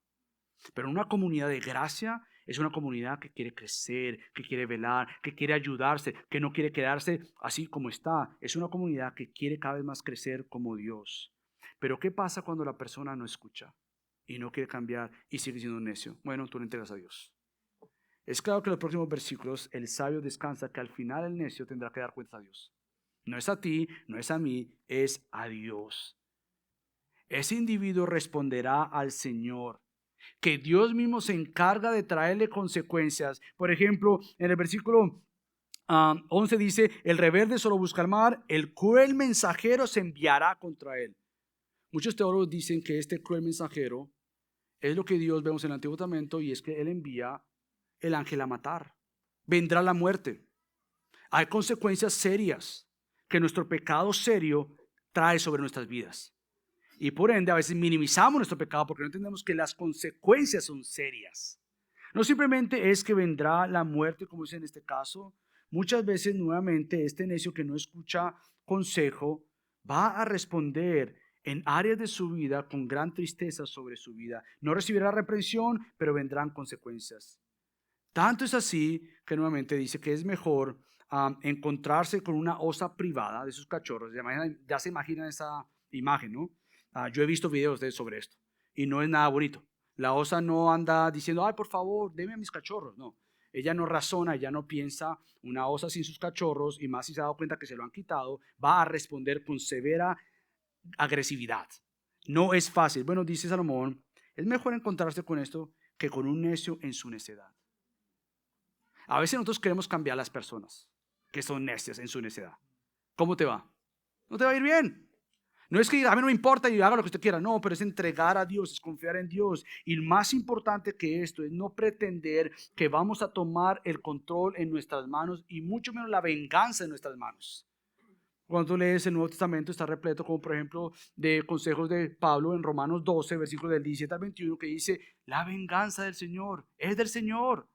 Pero una comunidad de gracia es una comunidad que quiere crecer, que quiere velar, que quiere ayudarse, que no quiere quedarse así como está. Es una comunidad que quiere cada vez más crecer como Dios. Pero ¿qué pasa cuando la persona no escucha y no quiere cambiar y sigue siendo un necio? Bueno, tú le entregas a Dios. Es claro que en los próximos versículos el sabio descansa que al final el necio tendrá que dar cuenta a Dios. No es a ti, no es a mí, es a Dios. Ese individuo responderá al Señor, que Dios mismo se encarga de traerle consecuencias. Por ejemplo, en el versículo 11 dice, el rebelde solo busca el mal, el cruel mensajero se enviará contra él. Muchos teólogos dicen que este cruel mensajero es lo que Dios vemos en el Antiguo Testamento y es que Él envía el ángel a matar. Vendrá la muerte. Hay consecuencias serias que nuestro pecado serio trae sobre nuestras vidas. Y por ende a veces minimizamos nuestro pecado porque no entendemos que las consecuencias son serias. No simplemente es que vendrá la muerte, como dice en este caso. Muchas veces nuevamente este necio que no escucha consejo va a responder en áreas de su vida con gran tristeza sobre su vida. No recibirá reprensión, pero vendrán consecuencias. Tanto es así que nuevamente dice que es mejor encontrarse con una osa privada de sus cachorros. Ya se imaginan esa imagen, ¿no? Yo he visto videos sobre esto y no es nada bonito. La osa no anda diciendo, ay, por favor, deme a mis cachorros. No, ella no razona, ella no piensa. Una osa sin sus cachorros, y más si se ha dado cuenta que se lo han quitado, va a responder con severa agresividad. No es fácil. Bueno, dice Salomón, es mejor encontrarse con esto que con un necio en su necedad. A veces nosotros queremos cambiar a las personas que son necias en su necedad. ¿Cómo te va? No te va a ir bien. No es que a mí no me importa y haga lo que usted quiera. No, pero es entregar a Dios, es confiar en Dios. Y más importante que esto es no pretender que vamos a tomar el control en nuestras manos y mucho menos la venganza en nuestras manos. Cuando tú lees el Nuevo Testamento está repleto, como por ejemplo, de consejos de Pablo en Romanos 12, versículos del 17 al 21, que dice, la venganza del Señor es del Señor.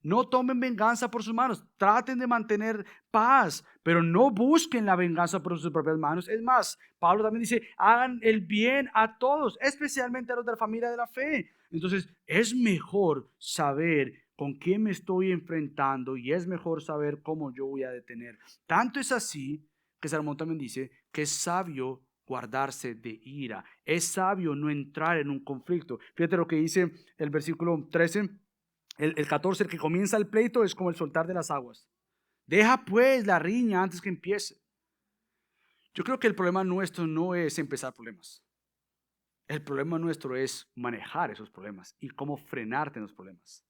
No tomen venganza por sus manos, traten de mantener paz, pero no busquen la venganza por sus propias manos. Es más, Pablo también dice, hagan el bien a todos, especialmente a los de la familia de la fe. Entonces, es mejor saber con quién me estoy enfrentando y es mejor saber cómo yo voy a detener. Tanto es así que Salomón también dice que es sabio guardarse de ira. Es sabio no entrar en un conflicto. Fíjate lo que dice el versículo 13, el 14, el que comienza el pleito es como el soltar de las aguas. Deja pues la riña antes que empiece. Yo creo que el problema nuestro no es empezar problemas. El problema nuestro es manejar esos problemas y cómo frenarte en los problemas.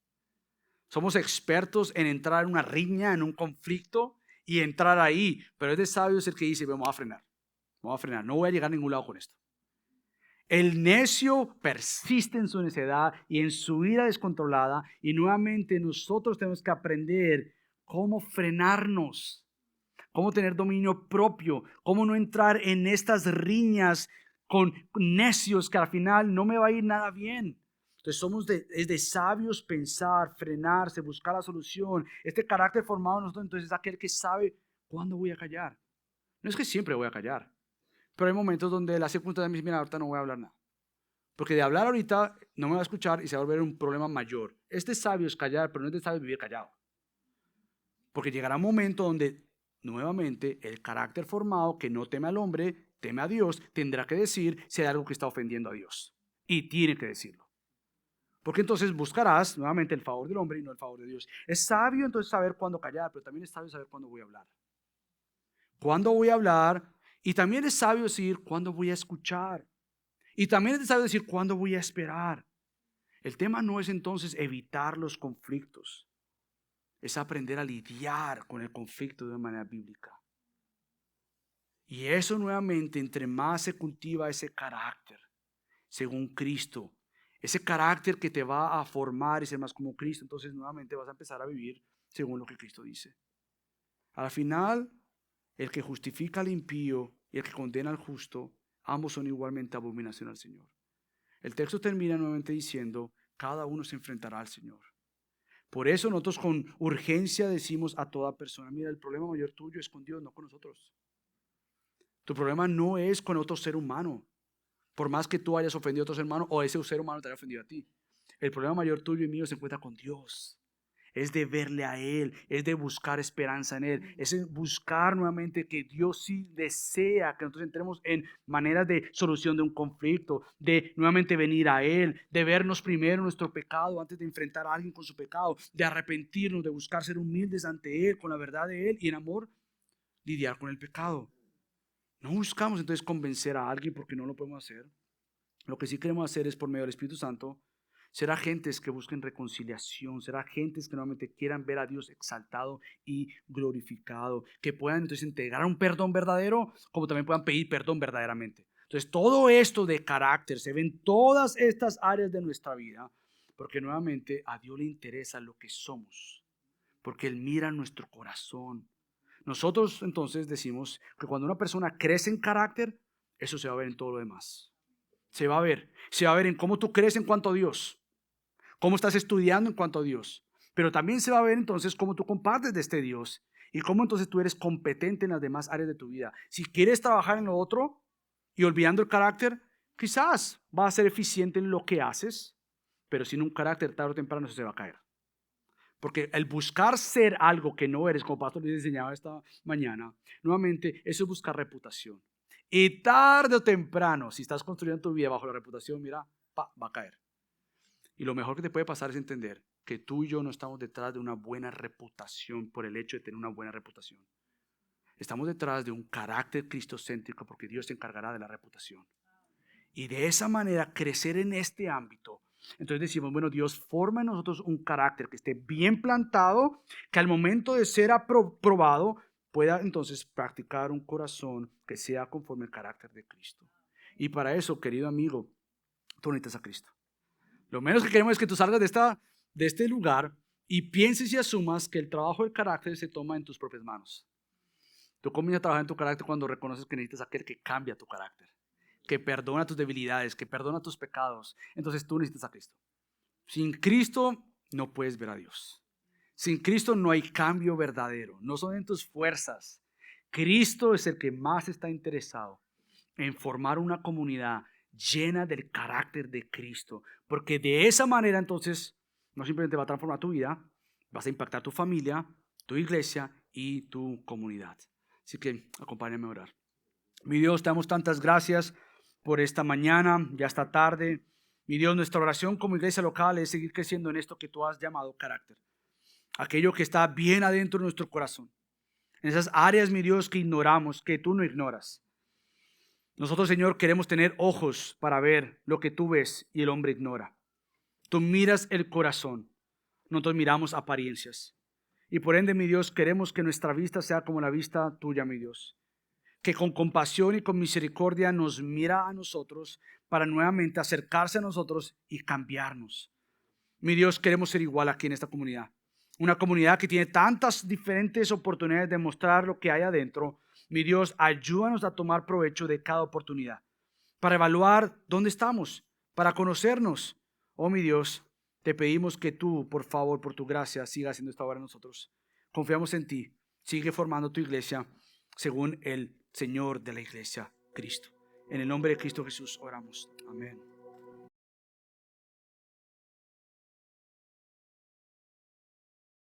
Somos expertos en entrar en una riña, en un conflicto y entrar ahí, pero es de sabios el que dice, vamos a frenar, no voy a llegar a ningún lado con esto. El necio persiste en su necedad y en su ira descontrolada y nuevamente nosotros tenemos que aprender cómo frenarnos, cómo tener dominio propio, cómo no entrar en estas riñas con necios que al final no me va a ir nada bien. Entonces es de sabios pensar, frenarse, buscar la solución. Este carácter formado en nosotros entonces es aquel que sabe cuándo voy a callar. No es que siempre voy a callar, pero hay momentos donde la circunstancia me dice, mira, ahorita no voy a hablar nada. Porque de hablar ahorita no me va a escuchar y se va a volver un problema mayor. Este sabio es callar, pero no es de sabio vivir callado. Porque llegará un momento donde, nuevamente, el carácter formado que no teme al hombre, teme a Dios, tendrá que decir si hay algo que está ofendiendo a Dios. Y tiene que decirlo. Porque entonces buscarás nuevamente el favor del hombre y no el favor de Dios. Es sabio entonces saber cuándo callar, pero también es sabio saber cuándo voy a hablar. Cuándo voy a hablar, y también es sabio decir cuándo voy a escuchar. Y también es sabio decir cuándo voy a esperar. El tema no es entonces evitar los conflictos. Es aprender a lidiar con el conflicto de una manera bíblica. Y eso nuevamente, entre más se cultiva ese carácter, según Cristo, ese carácter que te va a formar y ser más como Cristo, entonces nuevamente vas a empezar a vivir según lo que Cristo dice. Al final, el que justifica al impío y el que condena al justo, ambos son igualmente abominación al Señor. El texto termina nuevamente diciendo, cada uno se enfrentará al Señor. Por eso nosotros con urgencia decimos a toda persona, mira, el problema mayor tuyo es con Dios, no con nosotros. Tu problema no es con otro ser humano, por más que tú hayas ofendido a otro ser humano o ese ser humano te haya ofendido a ti. El problema mayor tuyo y mío se encuentra con Dios. Es de verle a Él, es de buscar esperanza en Él, es de buscar nuevamente que Dios sí desea que nosotros entremos en maneras de solución de un conflicto, de nuevamente venir a Él, de vernos primero nuestro pecado antes de enfrentar a alguien con su pecado, de arrepentirnos, de buscar ser humildes ante Él, con la verdad de Él y en amor lidiar con el pecado. No buscamos entonces convencer a alguien porque no lo podemos hacer. Lo que sí queremos hacer es por medio del Espíritu Santo ser agentes que busquen reconciliación, ser agentes que nuevamente quieran ver a Dios exaltado y glorificado, que puedan entonces integrar un perdón verdadero, como también puedan pedir perdón verdaderamente. Entonces todo esto de carácter se ve en todas estas áreas de nuestra vida, porque nuevamente a Dios le interesa lo que somos, porque Él mira nuestro corazón. Nosotros entonces decimos que cuando una persona crece en carácter, eso se va a ver en todo lo demás. Se va a ver en cómo tú crees en cuanto a Dios, cómo estás estudiando en cuanto a Dios, pero también se va a ver entonces cómo tú compartes de este Dios y cómo entonces tú eres competente en las demás áreas de tu vida. Si quieres trabajar en lo otro y olvidando el carácter, quizás vas a ser eficiente en lo que haces, pero sin un carácter tarde o temprano eso se va a caer. Porque el buscar ser algo que no eres, como Pastor les enseñaba esta mañana, nuevamente eso es buscar reputación. Y tarde o temprano, si estás construyendo tu vida bajo la reputación, mira, va a caer. Y lo mejor que te puede pasar es entender que tú y yo no estamos detrás de una buena reputación por el hecho de tener una buena reputación. Estamos detrás de un carácter cristocéntrico porque Dios se encargará de la reputación. Y de esa manera crecer en este ámbito. Entonces decimos, bueno, Dios forma en nosotros un carácter que esté bien plantado, que al momento de ser aprobado pueda entonces practicar un corazón que sea conforme al carácter de Cristo. Y para eso, querido amigo, tú necesitas a Cristo. Lo menos que queremos es que tú salgas de este lugar y pienses y asumas que el trabajo del carácter se toma en tus propias manos. Tú comienzas a trabajar en tu carácter cuando reconoces que necesitas a aquel que cambia tu carácter, que perdona tus debilidades, que perdona tus pecados. Entonces tú necesitas a Cristo. Sin Cristo no puedes ver a Dios. Sin Cristo no hay cambio verdadero. No son en tus fuerzas. Cristo es el que más está interesado en formar una comunidad llena del carácter de Cristo. Porque de esa manera entonces no simplemente va a transformar tu vida, vas a impactar tu familia, tu iglesia y tu comunidad. Así que acompáñame a orar. Mi Dios, te damos tantas gracias por esta mañana, ya esta tarde. Mi Dios, nuestra oración como iglesia local es seguir creciendo en esto que tú has llamado carácter. Aquello que está bien adentro de nuestro corazón. En esas áreas, mi Dios, que ignoramos, que tú no ignoras. Nosotros, Señor, queremos tener ojos para ver lo que tú ves y el hombre ignora. Tú miras el corazón, nosotros miramos apariencias. Y por ende, mi Dios, queremos que nuestra vista sea como la vista tuya, mi Dios. Que con compasión y con misericordia nos mira a nosotros para nuevamente acercarse a nosotros y cambiarnos. Mi Dios, queremos ser igual aquí en esta comunidad. Una comunidad que tiene tantas diferentes oportunidades de mostrar lo que hay adentro. Mi Dios, ayúdanos a tomar provecho de cada oportunidad para evaluar dónde estamos, para conocernos. Oh, mi Dios, te pedimos que tú, por favor, por tu gracia, sigas haciendo esta obra en nosotros. Confiamos en ti. Sigue formando tu iglesia según el Señor de la iglesia, Cristo. En el nombre de Cristo Jesús oramos. Amén.